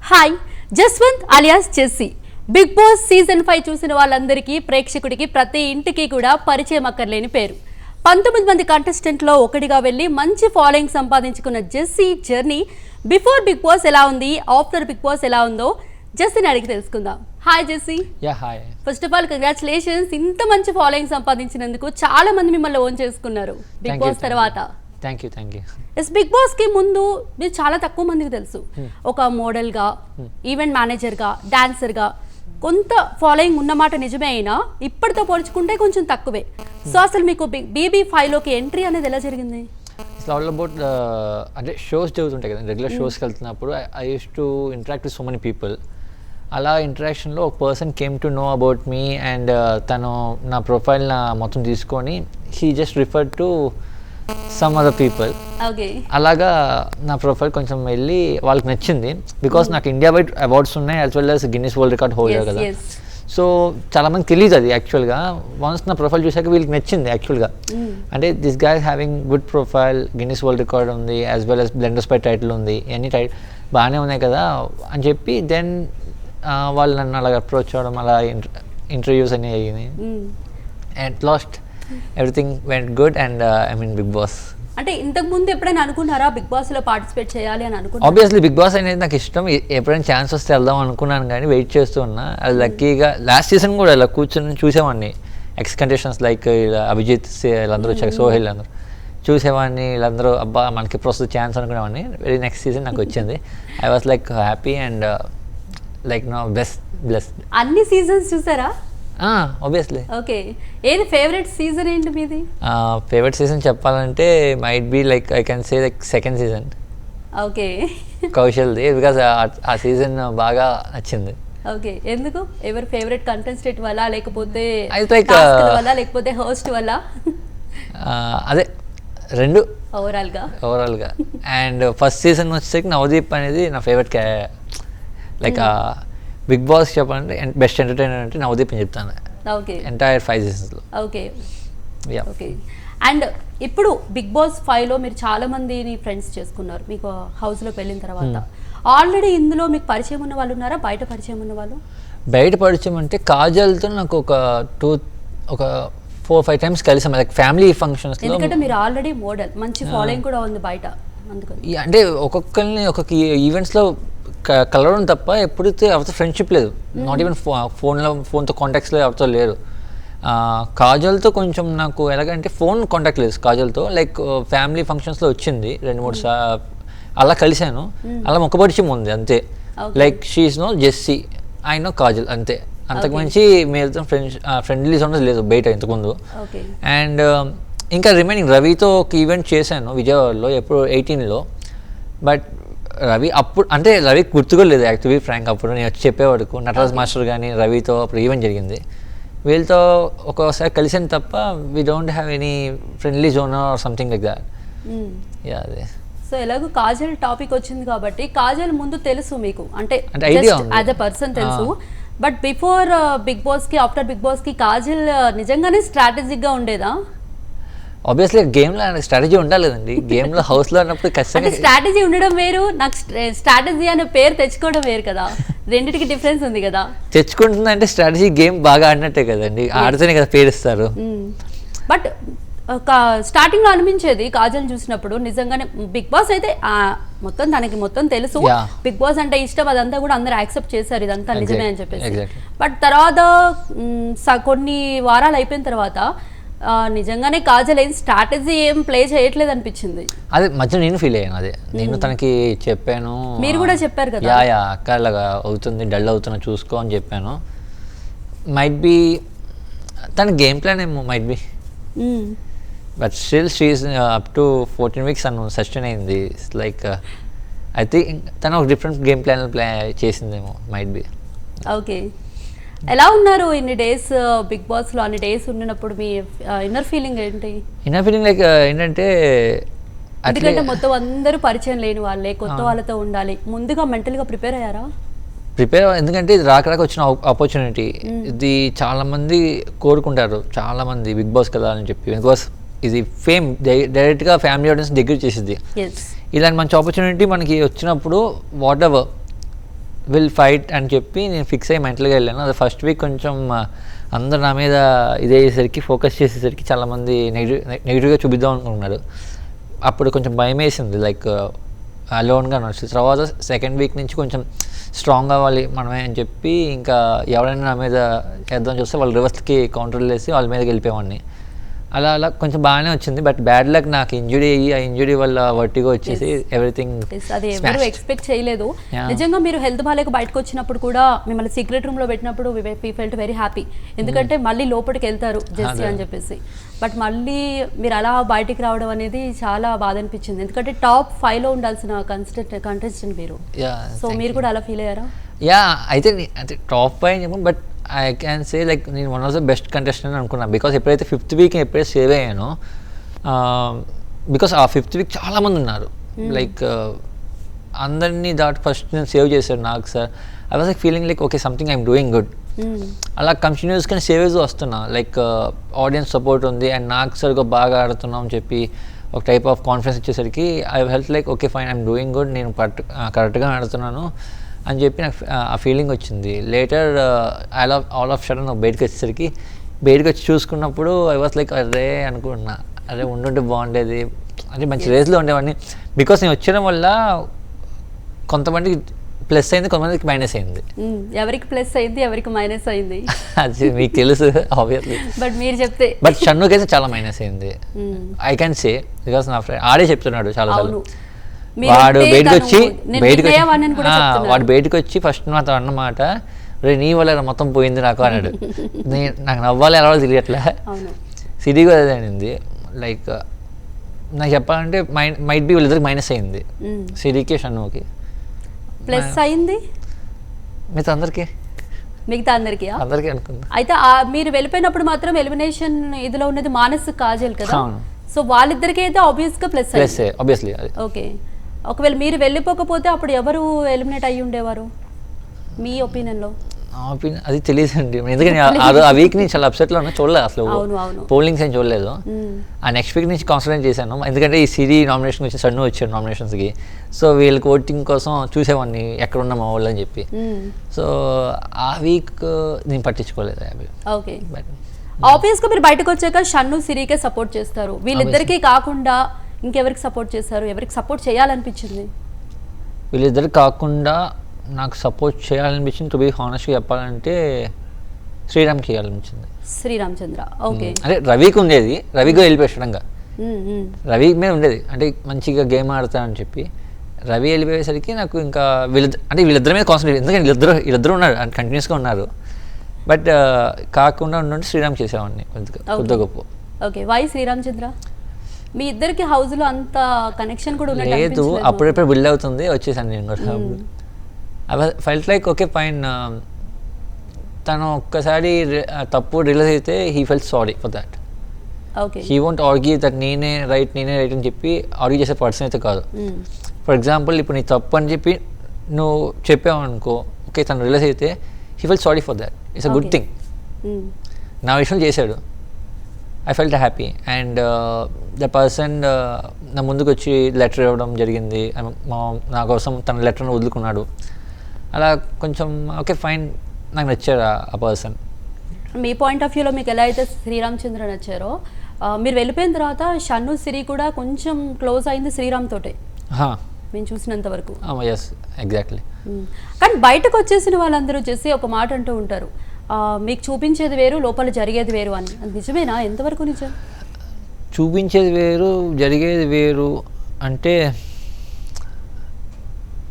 Hi Jaswanth alias Jessie Bigg Boss season 5 చూసిన వాళ్ళందరికీ ప్రేక్షకుడికి ప్రతి ఇంటికి కూడా పరిచయం అక్కర్లేని పేరు. 19 మంది కంటెస్టెంట్లో ఒకటిగా వెళ్ళి మంచి ఫాలోయింగ్ సంపాదించుకున్న Jessie journey before Bigg Boss ఎలా ఉంది, ఆఫ్టర్ బిగ్ బాస్ ఎలా ఉందో జెస్సీని అడిగి తెలుసుకుందాం. Hi Jessie. Hi. First of all congratulations, ఇంత మంచి ఫాలోయింగ్ సంపాదించినందుకు. చాలా మంది మిమ్మల్ని ఓన్ చేసుకున్నారు బిగ్ బాస్ తర్వాత. Thank you. Yes, Bigg Boss కి ముందు మీరు చాలా తక్కువ మందికి తెలుసు. ఒక మోడల్ గా, ఈవెంట్ మేనేజర్ గా, డాన్సర్ గా కొంత ఫాలోయింగ్ ఉన్నమాట నిజమే, అయినా ఇప్పటితో పోల్చుకుంటే కొంచెం తక్కువే. సో అసలు మీకు BB5 లోకి ఎంట్రీ అనేది ఎలా జరిగింది? ఇట్స్ ఆల్ అబౌట్ అంటే షోస్ జరుగుతుంటాయి కదా, రెగ్యులర్ షోస్కి వెళ్తున్నప్పుడు I use to interact with so many people. అలా ఇంటరాక్షన్లో ఒక person came to know about me and తను నా ప్రొఫైల్ మొత్తం తీసుకొని he just refer to some other people. అలాగా నా ప్రొఫైల్ కొంచెం వెళ్ళి వాళ్ళకి నచ్చింది. బికాస్ నాకు ఇండియా వైడ్ అవార్డ్స్ ఉన్నాయి, as well as Guinness world record holder కదా. సో చాలామంది తెలియదు అది యాక్చువల్గా. వన్స్ నా ప్రొఫైల్ చూసాక వీళ్ళకి నచ్చింది యాక్చువల్గా. అంటే this guy having good profile, Guinness world record ఉంది, యాజ్ వెల్ యాజ్ బ్లెండర్స్ పై టైటిల్ ఉంది, ఎన్ని టైటిల్ బాగానే ఉన్నాయి కదా అని చెప్పి దెన్ వాళ్ళు నన్ను అలాగ అప్రోచ్ అవ్వడం, అలా ఇంటర్వ్యూస్ అన్నీ అయ్యింది. At last everything went good and I mean Bigg Boss. అంటే ఇంతకు ముందు ఎప్పుడైనా అనుకున్నారా బిగ్ బాస్ లో పార్టిసిపేట్ చేయాలి అని అనుకున్నారా? ఆబ్వియస్లీ బిగ్ బాస్ అనేది నాకు ఇష్టం, ఎప్పుడైనా ఛాన్స్ వస్తే వెళ్దాం అనుకున్నాను కానీ వెయిట్ చేస్తూ ఉన్నా. అది లక్కీగా లాస్ట్ సీజన్ కూడా ఇలా కూర్చొని చూసేవాడిని. ఎక్స్ కంటెస్టెంట్స్ లైక్ అభిజిత్ వీళ్ళందరూ వచ్చాక, సోహెల్ అందరూ చూసేవాడిని. వీళ్ళందరూ అబ్బా మనకి ఇప్పుడు వస్తుంది ఛాన్స్ అనుకునేవాడిని. వెరీ నెక్స్ట్ సీజన్ నాకు వచ్చింది. I was like happy and like no blessed. అన్ని సీజన్స్ చూసారా? ఆబ్వియస్లీ. ఓకే, ఏది ఫేవరెట్ సీజన్ ఏంటి మీది? ఫేవరెట్ సీజన్ చెప్పాలంటే might be like I can say like second season. Okay, కౌశల్ది. బికాస్ ఆ సీజన్ బాగా నచ్చింది. ఓకే, ఎందుకు? ఎవరు ఫేవరెట్ కంటెస్టెంట్ వల్ల, లేకపోతే వల్ల, లేకపోతే హోస్ట్ వల్ల? అదే రెండు ఓవరాల్గా. అండ్ ఫస్ట్ సీజన్ వచ్చేసరికి నవదీప్ అనేది నా ఫేవరెట్ లైక్ బిగ్ బాస్ చెప్పాలంటే బెస్ట్ ఎంటర్టైనర్ అంటే నవదీప్ అని చెప్తాను. ఎంటైర్ 5 సీజన్స్లో. ఓకే. అండ్ ఇప్పుడు బిగ్ బాస్ 5లో మీరు చాలా మందిని ఫ్రెండ్స్ చేసుకున్నారు మీకు హౌస్లోకి వెళ్ళిన తర్వాత. ఆల్రెడీ ఇందులో మీకు పరిచయం ఉన్న వాళ్ళు ఉన్నారా, బయట పరిచయం ఉన్న వాళ్ళు? బయట పరిచయం అంటే కాజల్తో నాకు ఒక 4-5 టైమ్స్ కలిసాం, లైక్ ఫ్యామిలీ ఫంక్షన్స్. ఎందుకంటే మీరు ఆల్రెడీ మోడల్, మంచి ఫాలోయింగ్ కూడా ఉంది బయట, అందుకని. అంటే ఒక్కొక్కరిని ఒక్కొక్క ఈవెంట్స్లో కలవడం తప్ప ఎప్పుడైతే ఎవరితో ఫ్రెండ్షిప్ లేదు. నాట్ ఈవెన్ ఫోన్తో కాంటాక్ట్స్లో ఎవరితో లేరు. కాజల్తో కొంచెం నాకు ఎలాగంటే ఫోన్ కాంటాక్ట్ లేదు కాజల్తో. లైక్ ఫ్యామిలీ ఫంక్షన్స్లో వచ్చింది 2-3 అలా కలిశాను. అలా ముఖపరిచయం ఉంది అంతే. Like she's know Jessie, I know Kajal అంతే. అంతకుమించి మీరు ఫ్రెండ్లీ సౌండ్ లేదు బయట ఇంతకుముందు. అండ్ ఇంకా రిమైనింగ్ రవితో ఒక ఈవెంట్ చేశాను విజయవాడలో ఎప్పుడు 18లో. బట్ రవి అప్పుడు అంటే రవి గుర్తుకోలేదు యాక్చువల్లీ ఫ్రాంక్. అప్పుడు నేను వచ్చి చెప్పేవాడుకు నటరాజ్ మాస్టర్ కానీ రవితో అప్పుడు ఈవెంట్ జరిగింది. వీళ్ళతో ఒక్కోసారి కలిసాను తప్ప we don't have any friendly zone or something like that. అదే. సో ఎలాగో కాజల్ టాపిక్ వచ్చింది కాబట్టి, కాజల్ ముందు తెలుసు మీకు, అంటే యాజ్ ఎ పర్సన్ తెలుసు. బట్ బిఫోర్ బిగ్ బాస్ కి, ఆఫ్టర్ బిగ్ బాస్ కి కాజల్ నిజంగానే స్ట్రాటజిక్ గా ఉండేదా? ఆబ్వియస్లీ గేమ్లో స్ట్రాటజీ ఉండాలి కదండి. గేమ్లో హౌస్లో ఉన్నప్పుడు ఖచ్చితంగా స్ట్రాటజీ ఉండడం వేరు, నాకు స్ట్రాటజీ అనే పేరు తెచ్చుకోవడం వేరు కదా, రెండింటికి డిఫరెన్స్ ఉంది కదా. తెచ్చుకుంటుందంటే స్ట్రాటజీ గేమ్ బాగా ఆడినట్టే కదండి, ఆడితేనే కదా పేరు ఇస్తారు. బట్ స్టార్టింగ్ లో అనిపించేది కాజల్ చూసినప్పుడు నిజంగానే బిగ్ బాస్ అయితే మొత్తం తనకి మొత్తం తెలుసు, బిగ్ బాస్ అంటే ఇష్టం, అదంతా కూడా అందరు యాక్సెప్ట్ చేశారు, ఇదంతా నిజమే అని చెప్పేసి. బట్ తర్వాత కొన్ని వారాలు అయిపోయిన తర్వాత నిజంగానే కాజల్ ఏం స్ట్రాటజీ ఏం ప్లే చేయట్లేదు అనిపించింది. అదే మధ్య నేను ఫీల్ అయ్యాను. అదే నేను తనకి చెప్పాను, మీరు కూడా చెప్పారు కదా, అక్క అలాగా అవుతుంది, డల్ అవుతున్నా చూసుకో అని చెప్పాను. మైట్ బి తన గేమ్ ప్లాన్ ఏమో might be, but still she is up to 14 weeks అను సస్టైన్ అయింది. లైక్ ఐ థింక్ తను ఒక డిఫరెంట్ గేమ్ ప్లాన్ చేసిందేమో మైట్ బి. ఓకే, ఎలా ఉన్నారు ఇన్ని డేస్ బిగ్ బాస్ లో? అన్ని డేస్ ఉన్నప్పుడు మీ ఇన్నర్ ఫీలింగ్ ఏంటి? ఇన్నర్ ఫీలింగ్ లైక్ ఏంటంటే, ఎందుకంటే మొత్తం అందరూ పరిచయం లేని వాళ్ళే, కొత్త వాళ్ళతో ఉండాలి. ముందుగా మెంటల్గా ప్రిపేర్ అయ్యారా? ఎందుకంటే ఇది రాక వచ్చిన ఆపర్చునిటీ. ఇది చాలామంది కోరుకుంటారు, చాలామంది బిగ్ బాస్ కదా అని చెప్పి. బికాస్ ఇది ఫేమ్ డైరెక్ట్గా ఫ్యామిలీ ఆడియన్స్ దగ్గర చేసింది. ఇలాంటి మంచి ఆపర్చునిటీ మనకి వచ్చినప్పుడు వాట్ ఎవర్ విల్ ఫైట్ అని చెప్పి నేను ఫిక్స్ అయ్యి మెంటల్గా వెళ్ళాను. అది ఫస్ట్ వీక్ కొంచెం అందరు నా మీద ఇదేసరికి ఫోకస్ చేసేసరికి చాలామంది నెగిటివ్గా చూపిద్దాం అనుకున్నారు. అప్పుడు కొంచెం భయం వేసింది, లైక్ అలోన్గా నడుస్తుంది. తర్వాత సెకండ్ వీక్ నుంచి కొంచెం స్ట్రాంగ్ అవ్వాలి మనమే అని చెప్పి ఇంకా ఎవరైనా నా మీద చేద్దాం చూస్తే వాళ్ళు రివర్స్కి కౌంటర్లు వేసి వాళ్ళ మీదకి వెళ్ళిపోయేవాడిని. అలా అలా కొంచెం బాగానే వచ్చింది. బట్ బ్యాడ్ లక్ నాకు ఇంజురీ అయ్యి ఆ ఇంజురీ వల్ల వర్టిగో వచ్చేసి ఎవ్రీథింగ్ అది ఎవరు ఎక్స్పెక్ట్ చేయలేదు. నిజంగా మీరు హెల్త్ బాగాలేక బయటకు వచ్చినప్పుడు కూడా మిమ్మల్ని సీక్రెట్ రూమ్ లో పెట్టినప్పుడు వి ఫెల్ట్ వెరీ హ్యాపీ. ఎందుకంటే మళ్ళీ లోపలికి వెళ్తారు జెస్సీ అని చెప్పేసి. బట్ మళ్ళీ మీరు అలా బయటికి రావడం అనేది చాలా బాధ అనిపించింది. ఎందుకంటే టాప్ 5 లో ఉండాల్సిన కంటెస్టెంట్ మీరు. సో మీరు కూడా అలా ఫీల్ అయ్యారా? అయితే టాప్ 5 చెప్పు, but I can say like నేను one of the best contestant అనుకున్నాను. బికాస్ ఎప్పుడైతే 5th వీక్ ఎప్పుడైతే సేవ్ అయ్యానో, బికాస్ ఆ 5th వీక్ చాలామంది ఉన్నారు. లైక్ అందరినీ దాటి ఫస్ట్ నేను సేవ్ చేశారు నాకు sir. I was like feeling like okay something I'm doing good. అలా కంటిన్యూస్గా సేవ్ చేస్తూ వస్తున్నా. లైక్ ఆడియన్స్ సపోర్ట్ ఉంది అండ్ నాకు సరిగ్గా బాగా ఆడుతున్నాం అని చెప్పి ఒక టైప్ ఆఫ్ కాన్ఫిడెన్స్ ఇచ్చేసరికి I felt like okay fine I'm doing good, నేను కరెక్ట్గా ఆడుతున్నాను అని చెప్పి నాకు ఆ ఫీలింగ్ వచ్చింది. లేటర్ ఆల్ ఆఫ్ సడన్ బయటకు వచ్చేసరికి బయటకు వచ్చి చూసుకున్నప్పుడు ఐ వాస్ లైక్ అరే అనుకున్నా, అరే ఉండుంటే బాగుండేది అంటే మంచి రేస్లో ఉండేవాడిని. బికాస్ నేను వచ్చడం వల్ల కొంతమందికి ప్లస్ అయింది, కొంతమందికి మైనస్ అయింది. ఎవరికి ప్లస్ అయింది, ఎవరికి మైనస్ అయింది అది మీకు తెలుసు ఆబ్వియస్లీ. బట్ మీరు చెప్తే బట్ షన్నుకి అయితే చాలా మైనస్ అయింది ఐ క్యాన్ సే. బికాస్ నా ఫ్రెండ్ ఆడే చెప్తున్నాడు చాలాసార్లు. వాడు బయటకు వచ్చి ఫస్ట్ నాతో అన్నమాట, రే నీ వల్ల మొత్తం పోయింది నాకు అన్నాడు. నాకు నవ్వాలి ఎలా తెలియట్లే. సిరి కూడా అదే అనింది. లైక్ నాకు చెప్పాలంటే మైట్ బి వీళ్ళిద్దరికి మైనస్ అయింది, సిరికి షన్నుకి. ప్లస్ అయింది మిగతా అందరికి అనుకుంటా. అయితే మీరు వెళ్ళిపోయినప్పుడు మాత్రం ఎలిమినేషన్ ఇదిలో ఉన్నది మానస్ కాజల్ కదా. సో వాళ్ళిద్దరికి అయితే ఆబ్వియస్ గా ప్లస్ ఆబ్వియస్లీ. ఓకే, ఒకవేళ మీరు వెళ్ళిపోకపోతే అప్పుడు ఎవరు ఎలిమినేట్ అయ్యి ఉండేవారు మీ ఒపీనియన్లో? అది తెలియదండి, ఎందుకంటే ఆ వీక్ నుంచి చాలా అప్సెట్లో ఉన్నా, చూడలేదు అసలు పోలింగ్స్ ఏం చూడలేదు. ఆ నెక్స్ట్ వీక్ నుంచి కాన్సన్ట్రేట్ చేశాను, ఎందుకంటే ఈ సిరీ నామినేషన్ వచ్చి సన్ను వచ్చాడు నామినేషన్స్కి. సో వీళ్ళకి ఓటింగ్ కోసం చూసేవాడిని ఎక్కడ ఉన్నా మా వాళ్ళు అని చెప్పి. సో ఆ వీక్ నేను పట్టించుకోలేదు. ఓకే, ఆబ్వియస్గా మీరు బయటకు వచ్చాక షన్ను సిరీకే సపోర్ట్ చేస్తారు. వీళ్ళిద్దరికీ కాకుండా ఇంకెవరికి సపోర్ట్ చేస్తారు, ఎవరికి సపోర్ట్ చేయాలనిపించింది? వీళ్ళిద్దరికి కాకుండా నాకు సపోర్ట్ చేయాలనిపించింది, టు బి హానెస్ట్గా చెప్పాలంటే శ్రీరామ్కి చేయాలనిపించింది. శ్రీరామచంద్ర. ఓకే, అంటే రవికి ఉండేది, రవిగా వెళ్ళిపోయాడంగా రవి మీద ఉండేది, అంటే మంచిగా గేమ్ ఆడతానని చెప్పి. రవి వెళ్ళిపోయేసరికి నాకు ఇంకా వీళ్ళిద్దరి మీద కాన్సన్ట్రేట్, ఎందుకంటే వీళ్ళిద్దరు ఉన్నారు అండ్ కంటిన్యూస్గా ఉన్నారు. బట్ కాకుండా ఉండంటే శ్రీరామ్ చేసేవాడిని కొద్దిగా గొప్ప. Okay, why Sriramachandra? మీ ఇద్దరికి హౌస్ లో అంత కనెక్షన్ కూడా లేదు, అప్పుడప్పుడు బిల్డ్ అవుతుంది, వచ్చేసాను నేను కూడా. I felt like okay fine, తను ఒక్కసారి తప్పు రియలైజ్ అయితే he felt sorry for that. He won't argue that నేనే రైట్ అని చెప్పి ఆర్గ్యూ చేసే పర్సన్ అయితే కాదు. ఫర్ ఎగ్జాంపుల్ ఇప్పుడు నీ తప్పు అని చెప్పి నువ్వు చెప్పావు అనుకో, ఓకే తను రియలైజ్ అయితే he felt sorry for that, it's a good thing. నా విషయం చేశాడు, I felt happy. And the person నా ముందుకు వచ్చి లెటర్ ఇవ్వడం జరిగింది, నా కోసం తన లెటర్ను వదులుకున్నాడు. అలా కొంచెం ఓకే ఫైన్, నాకు నచ్చారు ఆ పర్సన్. మీ పాయింట్ ఆఫ్ వ్యూలో మీకు ఎలా అయితే శ్రీరామచంద్ర నచ్చారో, మీరు వెళ్ళిపోయిన తర్వాత షన్ను సిరి కూడా కొంచెం క్లోజ్ అయింది శ్రీరామ్ తోటే మేము చూసినంత వరకు. ఎగ్జాక్ట్లీ. కానీ బయటకు వచ్చేసిన వాళ్ళందరూ చేసి ఒక మాట అంటూ ఉంటారు, మీకు చూపించేది వేరు లోపల జరిగేది వేరు అని. అది నిజమేనా? ఎంతవరకు నిజం? చూపించేది వేరు జరిగేది వేరు అంటే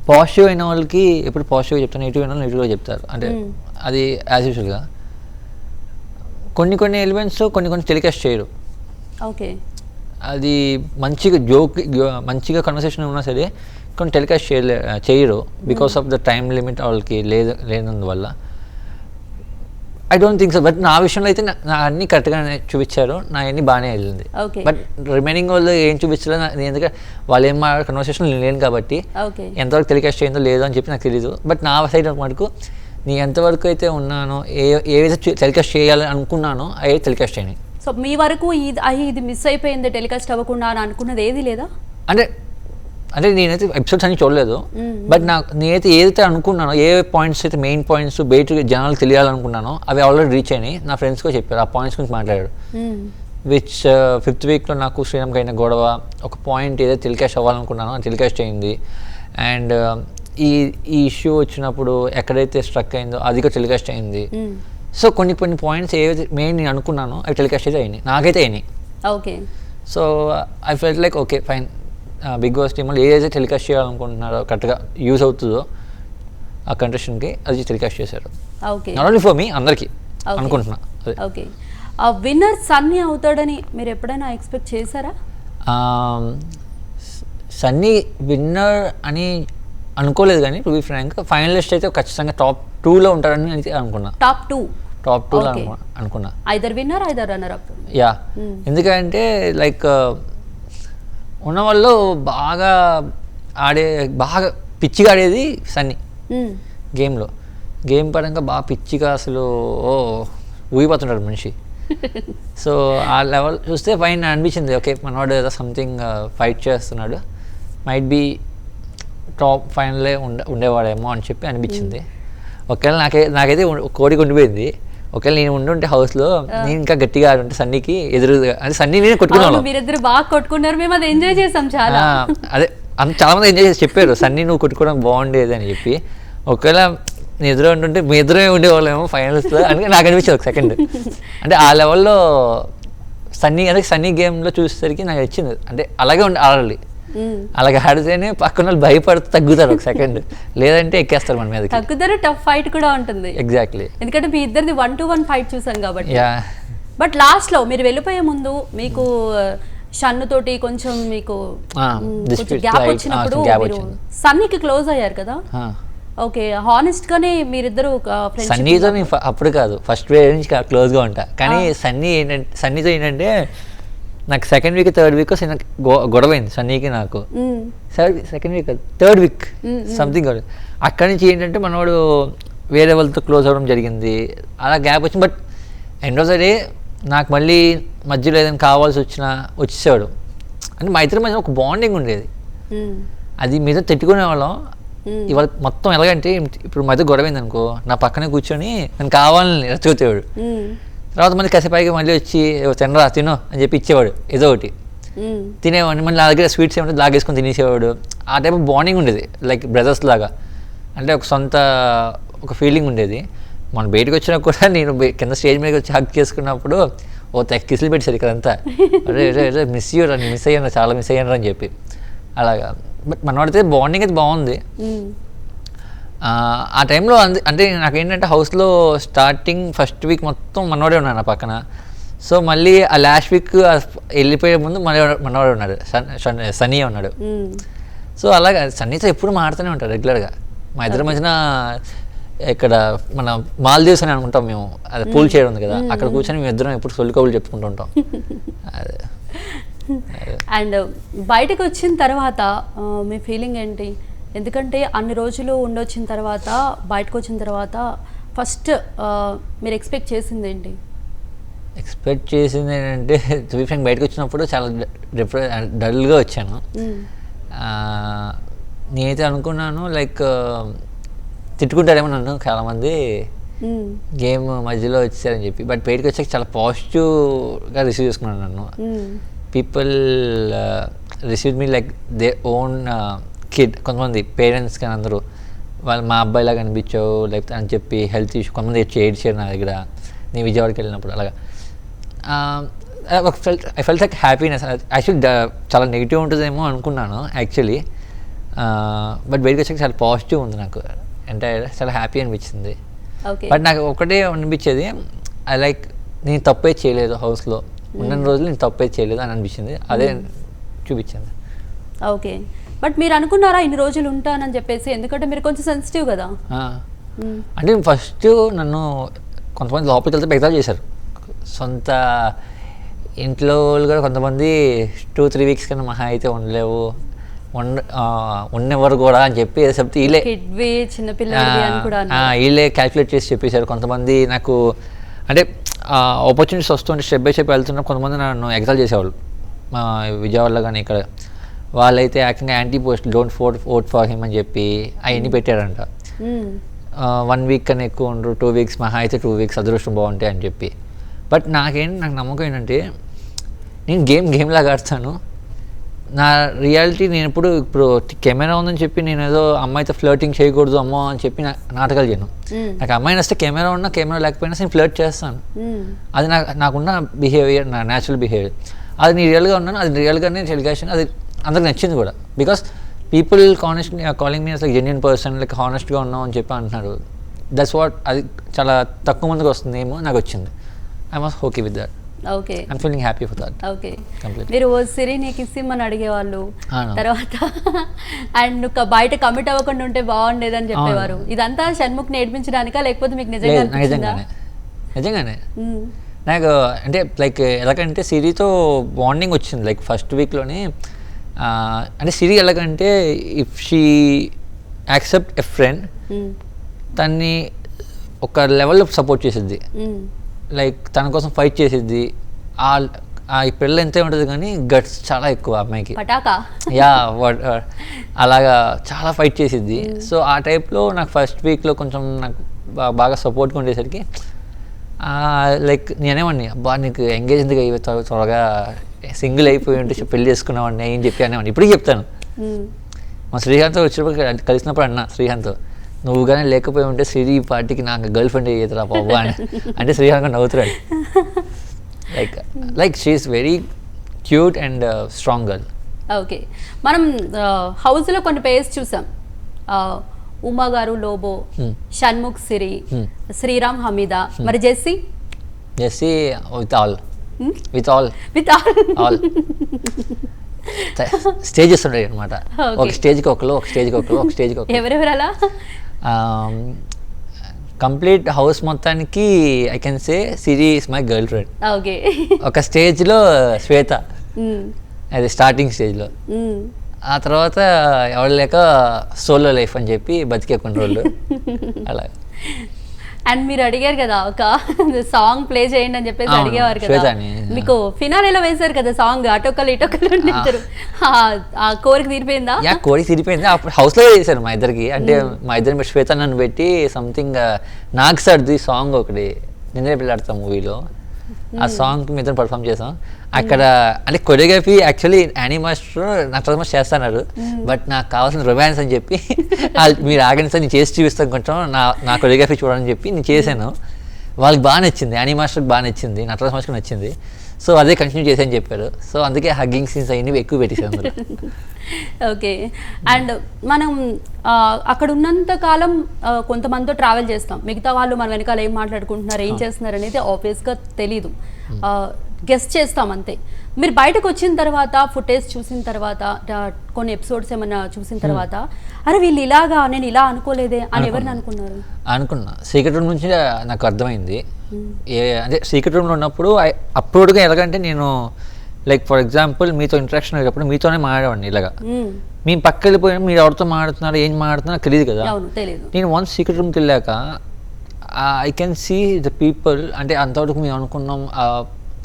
పాజిటివ్ అయిన వాళ్ళకి ఎప్పుడు పాజిటివ్గా చెప్తారు, నెగిటివ్ అయిన వాళ్ళు నెగిటివ్గా చెప్తారు. అంటే అది యాజ్ యూజువల్గా కొన్ని ఎలిమెంట్స్ కొన్ని టెలికాస్ట్ చేయరు. ఓకే, అది మంచిగా మంచిగా కన్వర్సేషన్ ఉన్నా సరే కొన్ని టెలికాస్ట్ చేయరు because of the time limit వాళ్ళకి లేనందువల్ల. I don't think so. But నా విషయంలో అయితే నా అన్ని కరెక్ట్గానే చూపించారు, నా అన్ని బాగానే వెళ్ళింది. బట్ రిమైనింగ్ వాళ్ళు ఏం చూపించలేదు, ఎందుకంటే వాళ్ళు ఏం కన్వర్సేషన్ లేను కాబట్టి ఎంతవరకు టెలికాస్ట్ అయిందో లేదో అని చెప్పి నాకు తెలీదు. బట్ నా సైడ్ మటుకు నేను ఎంతవరకు అయితే ఉన్నానో, ఏవైతే టెలికాస్ట్ చేయాలని అనుకున్నానో అవి టెలికాస్ట్ అయినాయి. సో మీ వరకు ఇది మిస్ అయిపోయింది టెలికాస్ట్ అవ్వకుండా అని అనుకున్నది ఏది లేదా? అంటే అంటే నేనైతే ఎపిసోడ్స్ అన్ని చూడలేదు, బట్ నేనైతే ఏదైతే అనుకున్నానో, ఏ పాయింట్స్ అయితే మెయిన్ పాయింట్స్ బయట జనాలకు తెలియాలనుకున్నానో అవి ఆల్రెడీ రీచ్ అయినాయి. నా ఫ్రెండ్స్గా చెప్పారు, ఆ పాయింట్స్ గురించి మాట్లాడారు. విచ్ 5th వీక్లో నాకు శ్రీరామ్కి అయిన గొడవ, ఒక పాయింట్ ఏదైతే టెలికాస్ట్ అవ్వాలనుకున్నానో అది టెలికాస్ట్ అయింది. అండ్ ఈ ఇష్యూ వచ్చినప్పుడు ఎక్కడైతే స్ట్రక్ అయిందో అది కూడా టెలికాస్ట్ అయింది. సో కొన్ని పాయింట్స్ ఏవైతే మెయిన్ నేను అనుకున్నానో అవి టెలికాస్ట్ అయితే అయినాయి, నాకైతే అయినాయి. Okay. So I felt like okay fine, Bigg Boss టీంలో ఏదైతే టెలికాస్ట్ చేయాలనుకుంటున్నారో కరెక్ట్గా యూజ్ అవుతుందో ఆ కంటెస్టెంట్కి అది టెలికాస్ట్ చేశారు. Okay. Not only for me, అందరికీ అనుకుంటున్నా. ఓకే. విన్నర్ సన్నీ అవుతాడని మీరు ఎప్పుడైనా ఎక్స్పెక్ట్ చేశారా? సన్నీ విన్నర్ అని అనుకోలేదు, కానీ టు బి ఫ్రాంక్ ఫైనలిస్ట్ అయితే ఖచ్చితంగా టాప్ 2లో ఉంటారని అయితే అనుకున్నా. టాప్ 2లో అనుకున్నా. Either winner either runner up. Yeah, ఎందుకంటే లైక్ ఉన్న వాళ్ళు బాగా పిచ్చిగా ఆడేది సన్నీ. గేమ్ పరంగా బాగా పిచ్చిగా అసలు ఊగిపోతుంటాడు మనిషి. సో ఆ లెవెల్ చూస్తే ఫైన్ అనిపించింది, ఓకే మనవాడు ఏదో సంథింగ్ ఫైట్ చేస్తున్నాడు, మైట్ బీ టాప్ ఫైనలే ఉండేవాడేమో అని చెప్పి అనిపించింది. ఒకవేళ నాకైతే కోరిక ఉండిపోయింది, ఒకవేళ నేను ఉండుంటే హౌస్లో నేను ఇంకా గట్టిగా ఆడుంటే సన్నీకి ఎదురుగా, అంటే సన్నీ నేను కొట్టుకున్నాను. మీరిద్దరు బాగా కొట్టుకున్నారు, మేము అది ఎంజాయ్ చేసాం చాలా. అదే చాలా మంది ఎంజాయ్ చేసి చెప్పారు సన్నీ నువ్వు కొట్టుకోవడం బాగుండేది అని చెప్పి. ఒకవేళ నేను ఎదురు ఉంటుంటే మీ ఎదురే ఉండేవాళ్ళేమో ఫైనల్స్లో అని నాకు అనిపించింది ఒక సెకండ్. అంటే ఆ లెవెల్లో సన్నీ గేమ్లో చూసేసరికి నాకు వచ్చింది, అంటే అలాగే ఆడాలి, అలాగే ఆడితేనే పక్కన వాళ్ళు భయపడుతూ తగ్గుతారు ఒక సెకండ్, లేదంటే ఎక్కేస్తారు మన మీద. తగ్గుతారు, టఫ్ ఫైట్ కూడా ఉంటుంది. ఎగ్జాక్ట్లీ, ఎందుకంటే మీ ఇద్దరిది 1-to-1 ఫైట్ చూసాం కాబట్టి. బట్ లాస్ట్లో మీరు వెళ్ళిపోయే ముందు మీకు షన్ను తోటి కొంచెం మీకు గ్యాప్ వచ్చినప్పుడు సన్నీకి క్లోజ్ అయ్యారు కదా. ఓకే, హానెస్ట్ గానే మీరిద్దరు సన్నీతో అప్పుడు కాదు, ఫస్ట్ డే నుంచి క్లోజ్గా ఉంటా, కానీ సన్నీతో ఏంటంటే నాకు 2nd వీక్ 3rd వీక్ గొడవైంది సన్నీకి నాకు. Second week 3rd week something. అక్కడి నుంచి ఏంటంటే మనవాడు వేరే వాళ్ళతో క్లోజ్ అవ్వడం జరిగింది, అలా గ్యాప్ వచ్చింది. But end of the day నాకు మళ్ళీ మధ్యలో ఏదైనా కావాల్సి వచ్చేసాడు. అంటే మా ఇద్దరి మధ్య ఒక బాండింగ్ ఉండేది, అది మీద తిట్టుకునే వాళ్ళం. ఇవాళ మొత్తం ఎలాగంటే ఇప్పుడు మధ్య గొడవైంది అనుకో, నా పక్కనే కూర్చొని నేను కావాలని రెచ్చగొచ్చేవాడు. తర్వాత మళ్ళీ కసేపాయికి మళ్ళీ వచ్చి తినరా తినో అని చెప్పి ఇచ్చేవాడు, ఏదో ఒకటి తినేవాడిని. మళ్ళీ నా దగ్గర స్వీట్స్ ఏమంటే లాగేసుకొని తినేసేవాడు. ఆ టైప్ బాండింగ్ ఉండేది, లైక్ బ్రదర్స్ లాగా, అంటే ఒక ఫీలింగ్ ఉండేది. మనం బయటకు వచ్చినా కూడా నేను కింద స్టేజ్ మీదకి వచ్చి హక్ చేసుకున్నప్పుడు కిసులు పెట్టేసారు ఇక్కడంతా, అరే మిస్ అయ్యాను, చాలా మిస్ అయ్యాను అని చెప్పి అలాగా. బట్ మనవాడితే బాండింగ్ అయితే బాగుంది ఆ టైంలో. అంటే నాకేంటంటే హౌస్లో స్టార్టింగ్ ఫస్ట్ వీక్ మొత్తం మనవాడే ఉన్నాడు నా పక్కన. సో మళ్ళీ ఆ లాస్ట్ వీక్ వెళ్ళిపోయే ముందు మనవాడే ఉన్నాడు, సన్నీ ఉన్నాడు. సో అలాగా సన్నీతో ఎప్పుడు మాడుతూనే ఉంటాడు రెగ్యులర్గా. మా ఇద్దరి మధ్యన ఇక్కడ మన మాల్దీవ్స్ అని అనుకుంటాం మేము, అది పూల్ చేయడం ఉంది కదా, అక్కడ కూర్చొని మేము ఇద్దరం ఎప్పుడు సొల్లు కబుర్లు చెప్పుకుంటూ ఉంటాం. అదే. అండ్ బయటకు వచ్చిన తర్వాత మీ ఫీలింగ్ ఏంటి? ఎందుకంటే అన్ని రోజులు ఉండొచ్చిన తర్వాత బయటకు వచ్చిన తర్వాత ఫస్ట్ మీరు ఎక్స్పెక్ట్ చేసింది ఏంటి? ఎక్స్పెక్ట్ చేసింది ఏంటంటే బయటకు వచ్చినప్పుడు చాలా డల్గా వచ్చాను. నేనైతే అనుకున్నాను లైక్ తిట్టుకుంటారేమో నన్ను చాలామంది గేమ్ మధ్యలో వచ్చారని చెప్పి, బట్ బయటకు వచ్చాక చాలా పాజిటివ్గా రిసీవ్ చేసుకున్నాను నన్ను. People receive me like they own kid. కొంతమంది పేరెంట్స్ కానీ అందరూ వాళ్ళు మా అబ్బాయిలాగా అనిపించావు లేకపోతే అని చెప్పి హెల్త్ ఇష్యూ కొంతమంది ఏడ్చారు నా దగ్గర నేను విజయవాడకి వెళ్ళినప్పుడు. అలాగా I felt like happiness. Actually చాలా నెగిటివ్ ఉంటుందేమో అనుకున్నాను యాక్చువల్లీ, బట్ బయటకు వచ్చాక చాలా పాజిటివ్ ఉంది నాకు, అంటే చాలా హ్యాపీ అనిపించింది. బట్ నాకు ఒకటే అనిపించేది, ఐ లైక్ నేను తప్పే చేయలేదు హౌస్లో ఉన్న రోజులు, నేను తప్పే చేయలేదు అని అనిపించింది, అదే చూపించింది. ఓకే, బట్ మీరు అనుకున్నారా ఇన్ని రోజులు ఉంటానని చెప్పేసి? ఎందుకంటే మీరు కొంచెం సెన్సిటివ్ కదా. అంటే ఫస్ట్ నన్ను కొంతమంది లోపలికి వెళ్తే బెగతాలు చేశారు, సొంత ఇంట్లో వాళ్ళు కూడా కొంతమంది 2-3 వీక్స్ కన్నా మహా అయితే ఉండలేవు, ఉన్నెవరు కూడా అని చెప్పి చెప్తే వీళ్ళే క్యాల్కులేట్ చేసి చెప్పేశారు. కొంతమంది నాకు అంటే ఆపర్చునిటీస్ వస్తుంటే స్టెప్ బై స్టెప్ వెళ్తున్నా కొంతమంది నన్ను ఎగ్జాల్ చేసేవాళ్ళు, మా విజయవాడలో కానీ ఇక్కడ వాళ్ళైతే ఏకంగా anti post don't vote for him అని చెప్పి అవన్నీ పెట్టారంట. 1 వీక్ కన్నా ఎక్కువ ఉండరు, 2 వీక్స్ మహా అయితే 2 వీక్స్ అదృష్టం బాగుంటాయి అని చెప్పి. బట్ నాకు నమ్మకం ఏంటంటే నేను గేమ్ లాగా ఆడతాను. నా రియాలిటీ నేను ఇప్పుడు కెమెరా ఉందని చెప్పి నేను ఏదో అమ్మాయితో ఫ్లర్టింగ్ చేయకూడదు అమ్మో అని చెప్పి నాటకాలు చేయను. నాకు అమ్మాయిని వస్తే కెమెరా ఉన్నా కెమెరా లేకపోయినా నేను ఫ్లర్ట్ చేస్తాను. అది నాకున్న బిహేవియర్, నా న్యాచురల్ బిహేవియర్. అది నేను రియల్గా ఉన్నాను, అది రియల్గానే టెలికాషన్, అది అందరికి నచ్చింది కూడా. బికాస్ పీపుల్ కాలింగ్ మీ అసలు జెన్యున్ పర్సన్, లైక్ హానెస్ట్గా ఉన్నాం అని చెప్పి అంటున్నారు. That's what. అది చాలా తక్కువ మందికి వస్తుంది ఏమో, నాకు వచ్చింది. I was okay with that. Okay, I'm feeling happy for that. Okay, మీరు సిరి నీకు ఇస్తామని అడిగేవాళ్ళు, తర్వాత అండ్ బయట కమిట్ అవ్వకుండా ఉంటే బాగుండేది అని చెప్పేవారు. ఇదంతా షణ్ముఖ్ నేర్పించడానికా లేకపోతే మీకు నిజంగానే నాకు అంటే లైక్ ఎలాగంటే సిరితో బాండింగ్ వచ్చింది లైక్ ఫస్ట్ వీక్లోనే. అంటే సిరి ఎలాగంటే if she accept a friend, తన్ని ఒక లెవెల్లో సపోర్ట్ చేసిద్ది, లైక్ తన కోసం ఫైట్ చేసిద్ది. ఈ పిల్ల ఎంతే ఉంటుంది కానీ గట్స్ చాలా ఎక్కువ అమ్మాయికి. యా, అలాగా చాలా ఫైట్ చేసిద్ది. సో ఆ టైప్లో నాకు ఫస్ట్ వీక్లో కొంచెం నాకు బాగా సపోర్ట్గా ఉండేసరికి లైక్ నేనేవాడిని, అబ్బా నీకు ఎంగేజ్ ఎందుకు అయిపోతావు, త్వరగా సింగిల్ అయిపోయి ఉంటే పెళ్లి చేసుకున్నావాడిని ఏం చెప్పి అనేవాడిని. ఇప్పటికీ చెప్తాను. మా శ్రీకాంత్ వచ్చినప్పుడు కలిసినప్పుడు అన్నా, శ్రీకాంత్ నువ్వు కానీ లేకపోయి ఉంటే శ్రీ ఈ పార్టీకి నాకు గర్ల్ ఫ్రెండ్ అయ్యేదిరా బాబు అని అంటే శ్రీకాంత్ నవ్వుతున్నాడు. Like she is very cute and strong girl. Okay, మనం హౌస్లో కొన్ని పేర్స్ చూసాం. ఉమా గారు లోబో, షణ్ముఖ్ సిరి, శ్రీరామ్ హమీదా, మరి జెస్సీ విత్ ఆల్ స్టేజెస్ ఉన్నాయి అనమాట. ఒక స్టేజ్కి ఒకరు, ఒక స్టేజ్కి ఒకరు, ఒక స్టేజ్కి ఒకరు. ఎవరెవరు అలా? కంప్లీట్ హౌస్ మొత్తానికి I can say Siri is my girl friend. Okay, ఒక స్టేజ్లో శ్వేత, అది స్టార్టింగ్ స్టేజ్లో. ఆ తర్వాత ఎవరు లేక సోలో లైఫ్ అని చెప్పి బతికే కొన్ని రోజులు అలా. అండ్ మీరు అడిగారు కదా ఒక సాంగ్ ప్లే చేయండి అని చెప్పేసి అడిగేవారు కదా, మీకు ఫినాలేలో వేశారు కదా సాంగ్, అటొక్కలు ఇటొక్కలు ఉండేద్దరు. ఆ కోరిక తీరిపోయిందా? యా, కోరిక తీరిపోయింది. అప్పుడు హౌస్లో చేశారు మా ఇద్దరికి. అంటే మా ఇద్దరి శ్వేత నన్ను పెట్టి సంథింగ్ నాకు సర్ది సాంగ్ ఒకటి నిన్నే పిల్లాడతాం మూవీలో, ఆ సాంగ్ మీ ఇద్దరు పర్ఫామ్ చేసాం అక్కడ. అంటే కొరియోగ్రఫీ యాక్చువల్లీ యానీ మాస్టర్ నాకు చేస్తున్నారు, బట్ నాకు కావాల్సిన రొమాన్స్ అని చెప్పి మీరు ఆగండి సార్ నేను చేసి చూపిస్తాను కొంచెం నా కొరియోగ్రఫీ చూడాలని చెప్పి నేను చేశాను. వాళ్ళకి బాగా నచ్చింది, యానీ మాస్టర్కి బాగా నచ్చింది, నటరాజ్ మాస్టర్కి నచ్చింది. సో అదే కంటిన్యూ చేసాను చెప్పారు. సో అందుకే హగ్గింగ్ సీన్స్ అయినవి ఎక్కువ పెట్టేసాను. ఓకే, అండ్ మనం అక్కడ ఉన్నంత కాలం కొంతమందితో ట్రావెల్ చేస్తాం, మిగతా వాళ్ళు మన వెనకాల ఏం మాట్లాడుకుంటున్నారు, ఏం చేస్తున్నారు అనేది ఆబ్వియస్గా తెలీదు, గెస్ట్ చేస్తాం అంతే. మీరు బయటకు వచ్చిన తర్వాత ఫుటేజ్ చూసిన తర్వాత కొన్ని ఎపిసోడ్స్ ఏమన్నా చూసిన తర్వాత అరే వీళ్ళు ఇలాగా, నేను ఇలా అనుకోలేదే అని ఎవరిని అనుకున్నారు? అనుకున్నా సీక్రెట్ రూమ్ నుంచి నాకు అర్థమైంది. అంటే సీక్రెట్ రూమ్లో ఉన్నప్పుడు అప్పుడుగా ఎలాగంటే నేను లైక్ ఫర్ ఎగ్జాంపుల్ మీతో ఇంటరాక్షన్ అయ్యేటప్పుడు మీతోనే మాట్లాడేవాడిని ఇలాగా. మేము పక్క వెళ్ళిపోయినా మీరు ఎవరితో మాట్లాడుతున్నారు ఏం మాట్లాడుతున్నారో తెలియదు కదా. నేను వన్స్ సీక్రెట్ రూమ్కి వెళ్ళాక I can see the people. అంటే అంతవరకు మేము అనుకున్నాం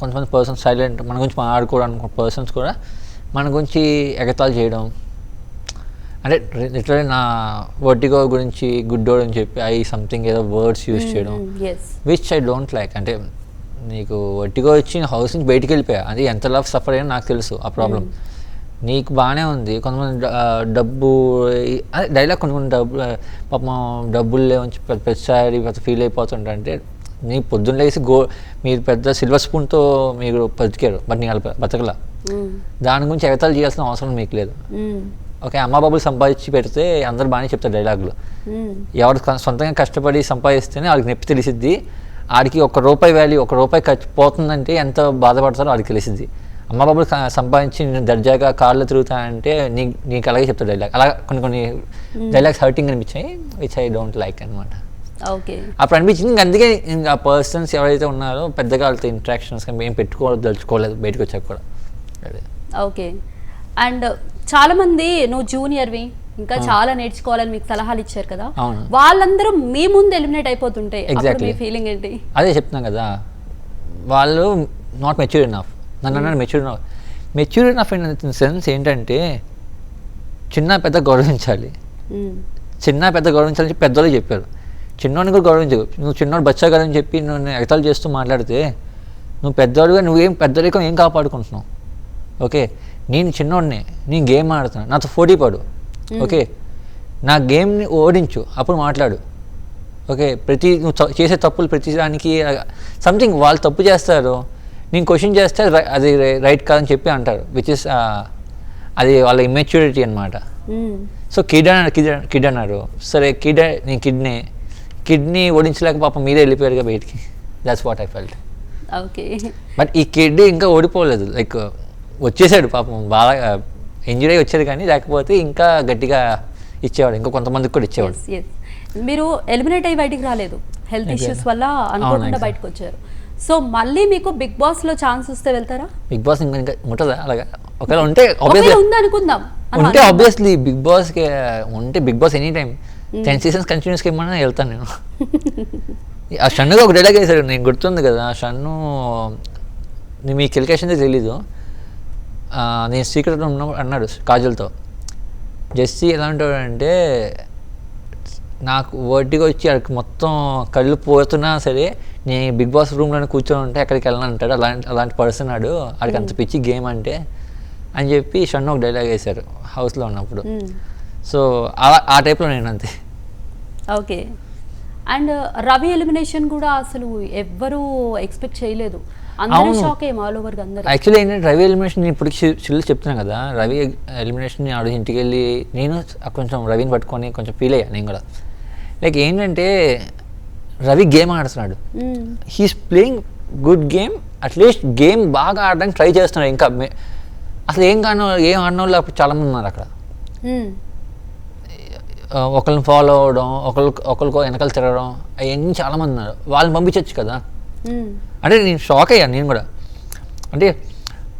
కొంతమంది పర్సన్స్ సైలెంట్, మన గురించి మాట్లాడుకోవడానికి పర్సన్స్ కూడా మన గురించి ఎగతాళి చేయడం. అంటే లిటరల్లీ నా వర్టిగో గురించి గుడ్డోడు అని చెప్పి సంథింగ్ ఏదో వర్డ్స్ యూజ్ చేయడం, విచ్ ఐ డోంట్ లైక్. అంటే నీకు వర్టిగో వచ్చి హౌస్ నుంచి బయటికి వెళ్ళిపోయా, అది ఎంత లవ్ సఫర్ అయ్యో నాకు తెలుసు ఆ ప్రాబ్లం. నీకు బాగానే ఉంది, కొంతమంది డబ్బు డైలాగ్ కొంతమంది పాపం డబ్బులు లేవని ప్రతిసారి ఫీల్ అయిపోతుంటా. అంటే నీ పొద్దున్న లేసి మీరు పెద్ద సిల్వర్ స్పూన్తో మీరు బతికారు, బట్ నీ బతకలా. దాని గురించి ఎగతాలు చేయాల్సిన అవసరం మీకు లేదు. ఓకే, అమ్మ బాబులు సంపాదించి పెడితే అందరు బాగానే చెప్తారు డైలాగులు. ఎవరు సొంతంగా కష్టపడి సంపాదిస్తేనే వాళ్ళకి నొప్పి తెలిసిద్ది. ఆడికి ₹1 వాల్యూ, ₹1 ఖర్చు పోతుందంటే ఎంత బాధపడతారో వాడికి తెలిసిద్ది. అమ్మ బాబులు సంపాదించి నేను దర్జాగా కార్లో తిరుగుతానంటే నీకు అలాగే చెప్తారు డైలాగ్. అలా కొన్ని డైలాగ్స్ హర్టింగ్ అనిపించాయి, విచ్ ఐ డోంట్ లైక్ అనమాట. ఓకే, అప్పుడు అనిపించింది. ఇంక అందుకే ఇంకా పర్సన్స్ ఎవరైతే ఉన్నారో పెద్దగా వాళ్ళతో ఇంట్రాక్షన్స్ మేము దలుచుకోలేదు బయటకు వచ్చాక కూడా. అదే. ఓకే, అండ్ చాలా మంది నువ్వు జూనియర్వి ఇంకా చాలా నేర్చుకోవాలని మీకు సలహాలు ఇచ్చారు కదా, వాళ్ళందరూ మీ ముందు ఎలిమినేట్ అయిపోతుంటే మీ ఫీలింగ్ ఏంటి? అదే చెప్తున్నాం కదా, వాళ్ళు నాట్ మెచ్యూర్ ఎనఫ్. నన్ను మెచ్యూర్ ఎనఫ్ ఇన్ సెన్స్ ఏంటంటే చిన్న పెద్ద గౌరవించాలి, చిన్న పెద్ద గౌరవించాలని చెప్పి పెద్దోళ్ళు చెప్పారు. చిన్నోడిని కూడా గౌరవించు. నువ్వు చిన్నోడు బచ్చా గారు అని చెప్పి నువ్వు ఎగతాలు చేస్తూ మాట్లాడితే నువ్వు పెద్దోడుగా నువ్వేం పెద్దరికం ఏం కాపాడుకుంటున్నావు? ఓకే, నేను చిన్నోడిని, నేను గేమ్ ఆడుతున్నాను, నాతో పోటీ పడు. ఓకే, నా గేమ్ని ఓడించు, అప్పుడు మాట్లాడు. ఓకే, నువ్వు చేసే తప్పులు ప్రతి దానికి సంథింగ్ వాళ్ళు తప్పు చేస్తారు, నేను క్వశ్చన్ చేస్తే అది రైట్ కాదని చెప్పి అంటారు, విచ్ ఇస్ అది వాళ్ళ ఇమ్మెచ్యూరిటీ అనమాట. సో కిడ్ అన్నారు, సరే నేను కిడ్నీ ఓడించలేక పాపం మీరే వెళ్ళిపోయారుగా బయటికి. That's what I felt. Okay, but ఈ కిడ్ ఇంకా ఓడిపోలేదు, లైక్ వచ్చేసాడు పాపం, బాగా ఇంజురీ వచ్చేది, కానీ లేకపోతే ఇంకా గట్టిగా ఇచ్చేవాడు, ఇంకా కొంతమందికి కూడా ఇచ్చేవాడు. మీరు ఎలిమినేట్ అయ్యి బయటికి రాలేదు, హెల్త్ ఇష్యూస్ వల్ల అనుకోకుండా బయటకు వచ్చారు. సో మళ్ళీ మీకు బిగ్ బాస్ లో ఛాన్స్ వస్తే వెళ్తారా? బిగ్ బాస్ ఇంకా ఉంటుందా అలాగా? ఒకవేళ ఉంటే అనుకుందాం, ఉంటే ఆబ్వియస్లీ బిగ్ బాస్కి ఉంటే Bigg Boss any time 10 seasons కంటిన్యూస్గా ఏమన్నా వెళ్తాను నేను. ఆ షన్నుగా ఒక డైలాగ్ వేసాడు, నేను గుర్తుంది కదా, షన్ను మీకు ఎలికేషన్ తెలీదు, నేను సీక్రెట్ ఉన్నప్పుడు అన్నాడు కాజల్తో, జెస్సీ ఎలా ఉంటాడంటే నాకు వర్టిగా వచ్చి అక్కడికి మొత్తం కళ్ళు పోతున్నా సరే నేను బిగ్ బాస్ రూమ్లోనే కూర్చొని ఉంటే ఎక్కడికి వెళ్ళను అంటాడు, అలాంటి పర్సన్ ఆడు, ఆడికి అంత పిచ్చి గేమ్ అంటే అని చెప్పి షన్ను ఒక డైలాగ్ వేశారు హౌస్లో ఉన్నప్పుడు. సో ఆ టైప్లో నేను అంతే. ఓకే, అండ్ రవి ఎలిమినేషన్ కూడా అసలు ఎవ్వరూ ఎక్స్పెక్ట్ చేయలేదు, అందరూ షాక్ అయ్యాం ఆల్ ఓవర్ అందరూ. యాక్చువల్లీ ఏంటంటే రవి ఎలిమినేషన్ ఇప్పుడు చిల్లు చెప్తున్నాను కదా, రవి ఎలిమినేషన్ ఆడు ఇంటికి వెళ్ళి నేను కొంచెం రవిని పట్టుకొని కొంచెం ఫీల్ అయ్యాను నేను కూడా. లైక్ ఏంటంటే రవి గేమ్ ఆడుతున్నాడు, he's playing good game, at least game బాగా ఆడడానికి ట్రై చేస్తున్నాడు. ఇంకా అసలు ఏం ఆడిన వాళ్ళు అప్పుడు చాలామంది ఉన్నారు అక్కడ, ఒకరిని ఫాలో అవ్వడం, ఒకరికి వెనకాల తిరగడం, అవన్నీ చాలామంది ఉన్నారు, వాళ్ళని పంపించవచ్చు కదా. అంటే నేను షాక్ అయ్యాను నేను కూడా, అంటే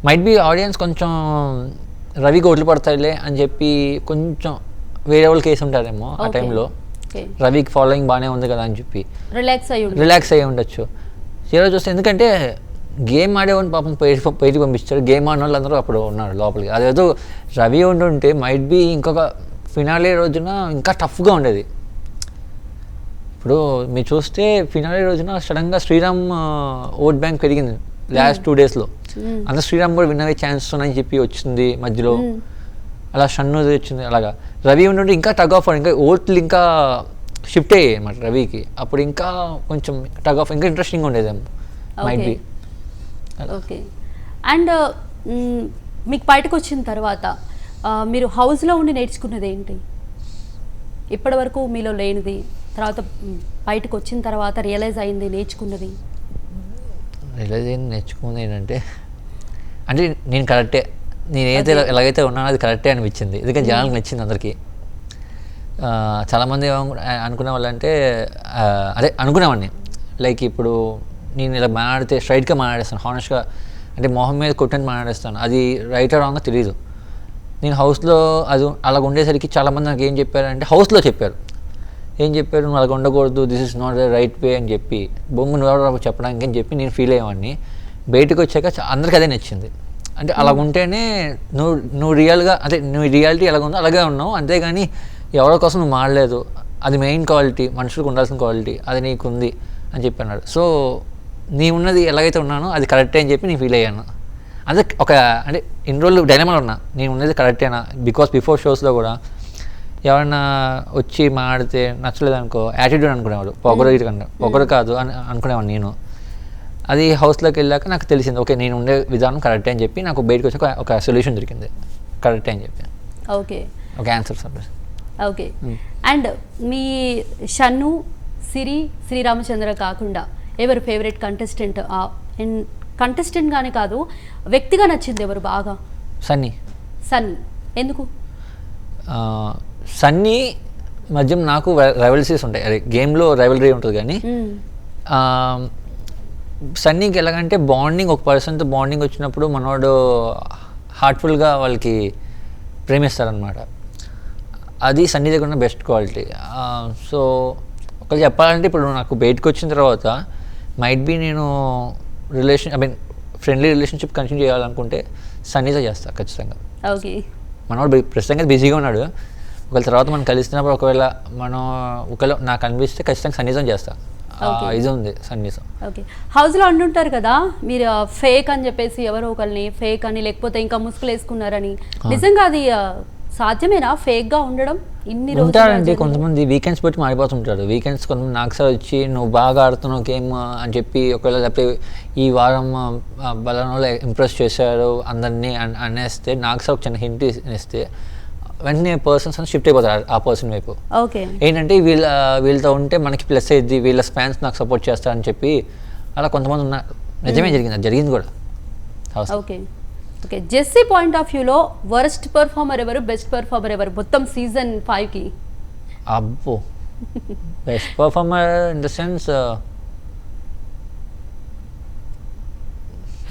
మైట్ బి ఆడియన్స్ కొంచెం రవికి ఓట్లు పడతాయిలే అని చెప్పి కొంచెం వేరే వాళ్ళకి వేసి ఉంటారేమో ఆ టైంలో, రవికి ఫాలోయింగ్ బాగానే ఉంది కదా అని చెప్పి రిలాక్స్ అయ్యి ఉండొచ్చు. ఈరోజు చూస్తే ఎందుకంటే గేమ్ ఆడేవాడిని పాపం బయటికి పంపించారు, గేమ్ ఆడిన వాళ్ళు అందరూ అప్పుడు ఉన్నారు లోపలికి. అదేదో రవి ఉండుంటే మైట్ బి ఇంకొక ఫినాలే రోజున ఇంకా టఫ్గా ఉండేది. ఇప్పుడు మీరు చూస్తే ఫినాలే రోజున సడన్గా శ్రీరామ్ ఓట్ బ్యాంక్ పెరిగింది లాస్ట్ 2 daysలో, అంత శ్రీరామ్ కూడా విన్ అయ్యే ఛాన్స్ ఉన్నాయని చెప్పి వచ్చింది మధ్యలో, అలా షన్ను వచ్చింది. అలాగా రవి ఉంటుంటే ఇంకా టగ్ ఆఫ్, ఇంకా ఓట్లు ఇంకా షిఫ్ట్ అయ్యాయి అన్నమాట రవికి, అప్పుడు ఇంకా కొంచెం టగ్ ఆఫ్ ఇంకా ఇంట్రెస్టింగ్ ఉండేదేమో మైట్ బి. ఓకే, అండ్ మీకు బయటకు వచ్చిన తర్వాత మీరు హౌస్లో ఉండి నేర్చుకున్నది ఏంటి ఇప్పటి వరకు మీలో లేనిది, తర్వాత బయటకు వచ్చిన తర్వాత రియలైజ్ అయింది నేర్చుకున్నది? నేర్చుకుంది ఏంటంటే, అంటే నేను కరెక్టే, నేనైతే ఎలాగైతే ఉన్నానో అది కరెక్టే అనిపించింది, ఎందుకంటే జనాలకు నచ్చింది అందరికీ. చాలామంది అనుకునే వాళ్ళంటే అదే అనుకునేవాడిని, లైక్ ఇప్పుడు నేను ఇలా మాట్లాడితే స్ట్రైట్గా మాట్లాడేస్తాను, హానెస్ట్గా, అంటే మొహం మీద కొట్టని మాట్లాడేస్తాను, అది రైట్ ఆర్ రాంగ్గా తెలియదు. నేను హౌస్లో అది అలాగ ఉండేసరికి చాలామంది నాకు ఏం చెప్పారంటే, హౌస్లో చెప్పారు, ఏం చెప్పారు, నువ్వు అలాగ ఉండకూడదు, this is not the right way అని చెప్పి బొంగు నువ్వు చెప్పడానికి అని చెప్పి నేను ఫీల్ అయ్యేవాడిని. బయటకు వచ్చాక అందరికీ అదే నచ్చింది, అంటే అలాగ ఉంటేనే నువ్వు రియల్గా, అదే నువ్వు రియాలిటీ ఎలాగ ఉందో అలాగే ఉన్నావు, అంతేగాని ఎవరి కోసం నువ్వు మాడలేదు, అది మెయిన్ క్వాలిటీ, మనుషులకు ఉండాల్సిన క్వాలిటీ అది నీకు ఉంది అని చెప్పి అన్నాడు. సో నీ ఉన్నది ఎలాగైతే ఉన్నానో అది కరెక్టే అని చెప్పి నేను ఫీల్ అయ్యాను. అదే అంటే ఇన్ని రోజులు డైలమాలో ఉన్నా, నేను ఉన్నది కరెక్టేనా, బికాస్ బిఫోర్ షోస్లో కూడా ఎవరైనా వచ్చి మాడితే నచ్చలేదు అనుకో యాటిట్యూడ్ అనుకునేవాడు, పొగరు కాదు అని అనుకునేవాడు నేను. అది హౌస్లోకి వెళ్ళాక నాకు తెలిసింది, ఓకే నేను ఉండే విధానం కరెక్టే అని చెప్పి నాకు బయటకు వచ్చి ఒక సొల్యూషన్ దొరికింది, కరెక్టే అని చెప్పి. ఓకే, ఒక ఆన్సర్ సార్. ఓకే, అండ్ మీ షన్ను, సిరి, శ్రీరామచంద్ర కాకుండా ఎవరు ఫేవరెట్ కంటెస్టెంట్? కంటెస్టెంట్గానే కాదు, వ్యక్తిగా నచ్చింది ఎవరు బాగా? సన్నీ. ఎందుకు? సన్నీ మధ్య నాకు రైవల్సీస్ ఉంటాయి, అదే గేమ్లో రైవలరీ ఉంటుంది, కానీ సన్నీకి ఎలాగంటే బాండింగ్, ఒక పర్సన్తో బాండింగ్ వచ్చినప్పుడు మనోడు హార్ట్ఫుల్గా వాళ్ళకి ప్రేమిస్తారనమాట, అది సన్నీ దగ్గర ఉన్న బెస్ట్ క్వాలిటీ. సో ఒకళ్ళు చెప్పాలంటే ఇప్పుడు నాకు బయటకు వచ్చిన తర్వాత మైట్ బీ నేను ఫ్రెండ్లీ రిలేషన్షిప్ కంటిన్యూ చేయాలనుకుంటే సన్నీతో చేస్తా ఖచ్చితంగా. ఓకే, మనోడు ప్రస్తుతంగా బిజీగా ఉన్నాడు. ఒకవేళ తర్వాత మనం కలిసినప్పుడు ఒకవేళ నాకు అనిపిస్తే ఖచ్చితంగా సన్నిహితం చేస్తా. ఇది ఉంది సన్నిహితం. ఓకే, హౌస్లో అంటుంటారు కదా మీరు ఫేక్ అని చెప్పేసి, ఎవరో ఒకరిని ఫేక్ అని, లేకపోతే ఇంకా ముసుగులు వేసుకున్నారని. నిజంగా అది సాధ్యమేనా ఫేక్గా ఉండడం? ఇన్ని రోజులు ఉంటారండి కొంతమంది, వీకెండ్స్ బట్టి మారిపోతుంటారు. వీకెండ్స్ కొంతమంది నాకు సార్ వచ్చి నువ్వు బాగా ఆడుతున్నావు గేమ్ అని చెప్పి, ఒకవేళ లేకపోతే ఈ వారం బలంలో ఇంప్రెస్ చేశారు అందరినీ అనేస్తే, నాకు సార్ ఒక చిన్న హింట్ ఇస్తే వెంటనే పర్సన్స్ అని షిఫ్ట్ అయిపోతారు ఆ పర్సన్ వైపు. ఓకే, ఏంటంటే వీళ్ళతో ఉంటే మనకి ప్లస్ అయ్యింది, వీళ్ళ ఫ్యాన్స్ నాకు సపోర్ట్ చేస్తారని చెప్పి అలా కొంతమంది ఉన్నారు. నిజమే జరిగింది కూడా. Okay okay, Jessie point of వ్యూలో వర్స్ట్ పర్ఫార్మర్ ఎవరు, బెస్ట్ పర్ఫార్మర్ ఎవరు మొత్తం సీజన్ 5కి? అబ్బో, best performer in the sense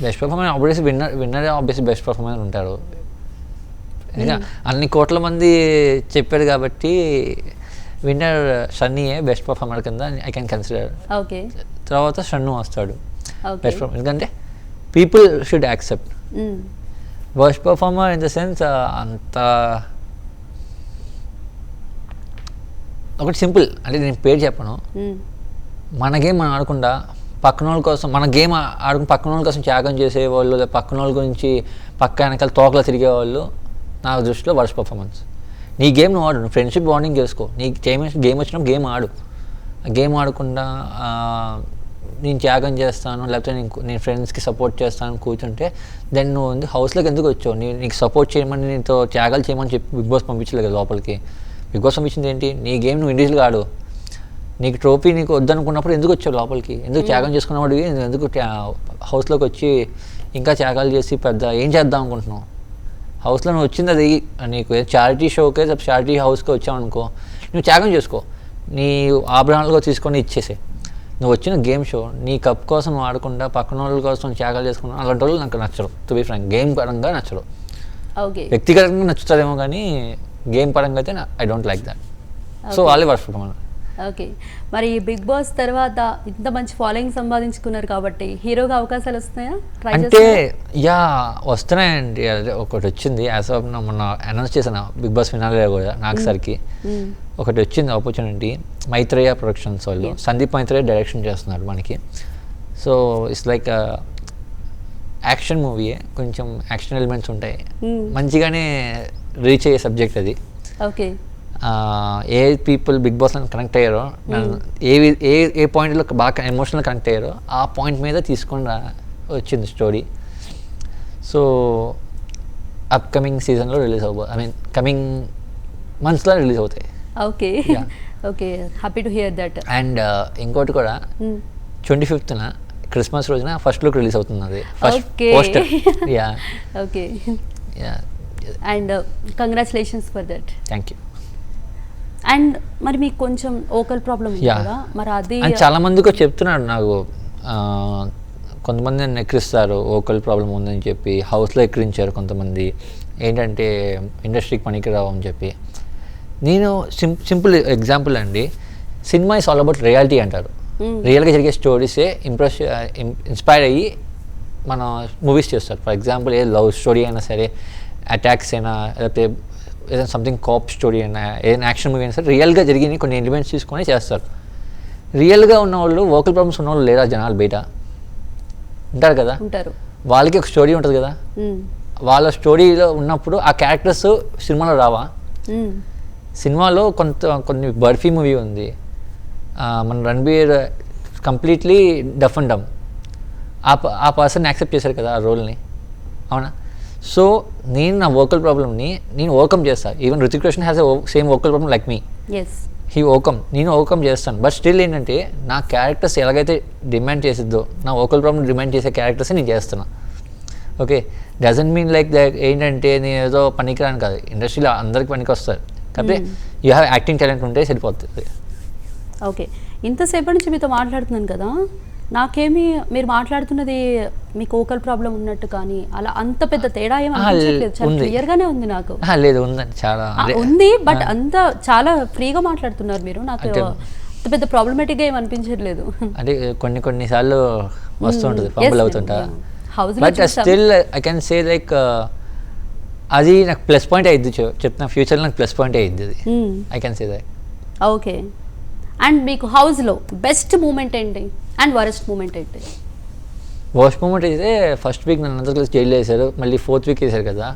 best performer obviously winner obviously best performer ఉంటారు. ఇంకా అన్ని కోట్ల మంది చెప్పారు కాబట్టి విన్నర్ షన్నీయే బెస్ట్ పర్ఫార్మర్ కింద ఐ కెన్ కన్సిడర్. ఓకే, తర్వాత షన్ను వస్తాడు బెస్ట్ పర్ఫార్మర్, ఎందుకంటే people should accept. Worst performer in the sense అంత ఒకటి సింపుల్, అంటే నేను పేరు చెప్పను. మన గేమ్ మనం ఆడకుండా పక్కన వాళ్ళ కోసం, మన గేమ్ ఆడుకుని పక్కన వాళ్ళ కోసం త్యాగం చేసేవాళ్ళు, లేదా పక్కన వాళ్ళ గురించి పక్క వెనకాల తోకలో తిరిగేవాళ్ళు నా దృష్టిలో వర్స్ట్ పర్ఫార్మెన్స్. నీ గేమ్ నువ్వు ఆడు, నువ్వు ఫ్రెండ్షిప్ బాండింగ్ చేసుకో, నీకు గేమ్ వచ్చినప్పుడు గేమ్ ఆడు. గేమ్ ఆడకుండా నేను త్యాగం చేస్తాను లేకపోతే నేను ఫ్రెండ్స్కి సపోర్ట్ చేస్తాను కూర్చుంటే దెన్ నువ్వు హౌస్లోకి ఎందుకు వచ్చావు? నీకు సపోర్ట్ చేయమని, నీతో త్యాగాలు చేయమని చెప్పి బిగ్ బాస్ పంపించలేదు కదా లోపలికి. బిగ్ బాస్ పంపించింది ఏంటి? నీ గేమ్ నువ్వు ఇండివిజువల్గా ఆడు, నీకు ట్రోఫీ నీకు వద్దనుకున్నప్పుడు ఎందుకు వచ్చావు లోపలికి? ఎందుకు త్యాగం చేసుకున్నవాడివి ఎందుకు హౌస్లోకి వచ్చి ఇంకా త్యాగాలు చేసి పెద్ద ఏం చేద్దాం అనుకుంటున్నావు? హౌస్లో నువ్వు వచ్చింది అది నీకు చారిటీ షోకే చారిటీ హౌస్కి వచ్చావు అనుకో, నువ్వు త్యాగం చేసుకో, నీ ఆభరణాలుగా తీసుకొని ఇచ్చేసే. నువ్వు వచ్చిన గేమ్ షో నీ కప్ కోసం ఆడకుండా పక్కన వాళ్ళ కోసం త్యాగాలు చేసుకున్నావు, అలాంటి వాళ్ళు నాకు నచ్చరు. టు బీ ఫ్రాంక్, గేమ్ పరంగా నచ్చరు. వ్యక్తిగతంగా నచ్చుతారేమో కానీ గేమ్ పరంగా అయితే I don't like that. So వాళ్ళే వర్క్ మనం. ఓకే, మరి బిగ్ బాస్ తర్వాత ఇంత మంచి ఫాలోయింగ్ సంపాదించుకున్నారు కాబట్టి హీరోగా అవకాశాలు వస్తున్నాయా? అంటే వస్తున్నాయండి. అదే ఒకటి వచ్చింది, యాజ్ ఆఫ్ మొన్న అనౌన్స్ చేశాను బిగ్ బాస్ ఫినాలే కూడా నాకు సరికి ఒకటి వచ్చింది ఆపర్చునిటీ. మైత్రేయ ప్రొడక్షన్స్ వాళ్ళు, సందీప్ మైత్రేయ డైరెక్షన్ చేస్తున్నారు మనకి. సో ఇట్స్ లైక్ యాక్షన్ మూవీయే, కొంచెం యాక్షన్ ఎలిమెంట్స్ ఉంటాయి, మంచిగానే రీచ్ అయ్యే సబ్జెక్ట్ అది. ఓకే, ఏ పీపుల్ బిగ్ బాస్ కనెక్ట్ అయ్యారో, ఏ పాయింట్లో బాగా ఎమోషనల్ కనెక్ట్ అయ్యారో ఆ పాయింట్ మీద తీసుకొని వచ్చింది స్టోరీ. సో అప్కమింగ్ సీజన్లో రిలీజ్ ఐ మీన్ కమింగ్ మంత్స్లో రిలీజ్ అవుతాయి. Okay okay, happy to hear that. And ఇంకోటి కూడా 25th క్రిస్మస్ రోజున ఫస్ట్ లుక్ రిలీజ్ అవుతుంది, అది first poster. Yeah okay, yeah, and congratulations for that. Thank you. And మరి మీకు కొంచెం ఓకల్ ప్రాబ్లం ఉంది కదా, మరి అది చాలా మందికి చెప్తున్నాడు నాకు, కొంతమంది నన్ను ఎక్కిరిస్తారు ఓకల్ ప్రాబ్లం ఉందని చెప్పి, హౌస్లో ఎక్కిరించారు కొంతమంది, ఏంటంటే ఇండస్ట్రీకి పనికిరావు అని చెప్పి. నేను సింపుల్ ఎగ్జాంపుల్ అండి, cinema is all about reality అంటారు. రియల్గా జరిగే స్టోరీసే ఇన్స్పైర్ అయ్యి మన మూవీస్ చేస్తారు. For example A love story అయినా సరే, అటాక్స్ అయినా, లేకపోతే ఏదైనా సంథింగ్ కాప్ స్టోరీ అయినా, ఏదైనా యాక్షన్ మూవీ అయినా సరే, రియల్గా జరిగిన కొన్ని ఎలిమెంట్స్ తీసుకొని చేస్తారు. రియల్గా ఉన్నవాళ్ళు, వోకల్ ప్రాబ్లమ్స్ ఉన్నవాళ్ళు లేరా జనాలు బయట ఉంటారు కదా, వాళ్ళకి ఒక స్టోరీ ఉంటుంది కదా, వాళ్ళ స్టోరీలో ఉన్నప్పుడు ఆ క్యారెక్టర్స్ సినిమాలో రావా? సినిమాలో కొన్ని బర్ఫీ మూవీ ఉంది, మన రణబీర్ కంప్లీట్లీ డఫ్ అండ్ డమ్, ఆ పర్సన్ యాక్సెప్ట్ చేశారు కదా ఆ రోల్ని, అవునా? సో నేను నా వోకల్ ప్రాబ్లమ్ని నేను ఓవర్కమ్ చేస్తాను. Even Hrithik Roshan has same vocal problem like me, నేను ఓవర్కమ్ చేస్తాను. బట్ స్టిల్ ఏంటంటే నా క్యారెక్టర్స్ ఎలాగైతే డిమాండ్ చేసిద్దో, నా వోకల్ ప్రాబ్లమ్ డిమాండ్ చేసే క్యారెక్టర్స్ నేను చేస్తున్నా. Okay, doesn't mean like that ఏంటంటే నేను ఏదో పనికిరాను కాదు, ఇండస్ట్రీలో అందరికి పనికి వస్తారు, కాకపోతే యూ హ్యావ్ యాక్టింగ్ టాలెంట్ ఉంటే సరిపోతుంది. ఓకే, ఇంతసేపటి నుంచి మీతో మాట్లాడుతున్నాను కదా, నాకేమి మీరు మాట్లాడుతున్నది మీకు ఓకల్ ప్రాబ్లం ఉన్నట్టు కానీ అలా అంత పెద్ద తేడా ఏమనిపించట్లేదు, చాలా క్లియర్గానే ఉంది నాకు. లేదు, ఉందండి, చాలా ఉంది, బట్ అంత చాలా ఫ్రీగా మాట్లాడుతున్నారు మీరు, నాకు అంత పెద్ద ప్రాబ్లమేటిక్గా ఏమి అనిపించట్లేదు. అంటే కొన్నిసార్లు వస్తుంటుంది, ఫంబుల్ అవుతుంటా. But still I can say like అది నాకు ప్లస్ పాయింట్ అయ్యిద్ది, చెప్తున్నా ఫ్యూచర్లో నాకు ప్లస్ పాయింట్ అయ్యిద్ది అది. I can say that. Okay. And మీకు హౌస్లో బెస్ట్ మూమెంట్ ఏంటి అండ్ వరెస్ట్ మూమెంట్ ఏంటి? వర్స్ట్ మూమెంట్ అయితే ఫస్ట్ వీక్ నన్ను అందరూ కలిసి జైల్లో వేశారు, మళ్ళీ 4th వీక్ వేశారు కదా.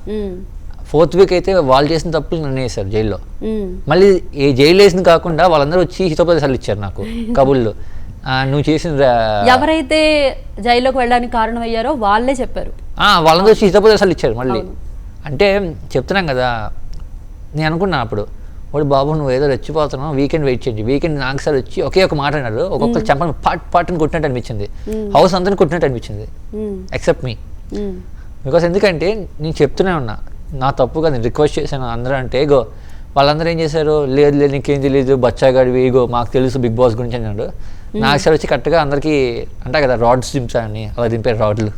4th వీక్ అయితే వాళ్ళు చేసిన తప్పులు నన్ను వేశారు జైల్లో. మళ్ళీ ఏ జైలు వేసింది కాకుండా వాళ్ళందరూ వచ్చి హితోపదేశాలు ఇచ్చారు నాకు కబుర్లు. నువ్వు చేసిన ఎవరైతే జైల్లోకి వెళ్ళడానికి కారణం అయ్యారో వాళ్ళే చెప్పారు, వాళ్ళందరూ వచ్చి హితోపదేశాలు ఇచ్చారు మళ్ళీ. అంటే చెప్తున్నాం కదా, నేను అనుకున్నా అప్పుడు, వాడు బాబు నువ్వు ఏదో రెచ్చిపోతున్నావు, వీకెండ్ వెయిట్ చేయండి. వీకెండ్ నాకు సార్ వచ్చి ఒకే ఒక మాట అన్నాడు, ఒక్కొక్కరు చెంపని పాటని కొట్టినట్టు అనిపించింది, హౌస్ అందరిని కొట్టినట్టు అనిపించింది, ఎక్సెప్ట్ మీ. బికాస్ ఎందుకంటే నేను చెప్తూనే ఉన్నా, నా తప్పుగా నేను రిక్వెస్ట్ చేశాను అందరూ అంటే, ఇగో వాళ్ళందరూ ఏం చేశారు, లేదు లేదు నీకేం తెలియదు బచ్చాగాడివి, ఇగో మాకు తెలుసు బిగ్ బాస్ గురించి అన్నాడు. నాకు సార్ వచ్చి కరెక్ట్గా అందరికీ అంటా కదా రాడ్స్ దింపారని, అలా దింపారు రాడ్లు.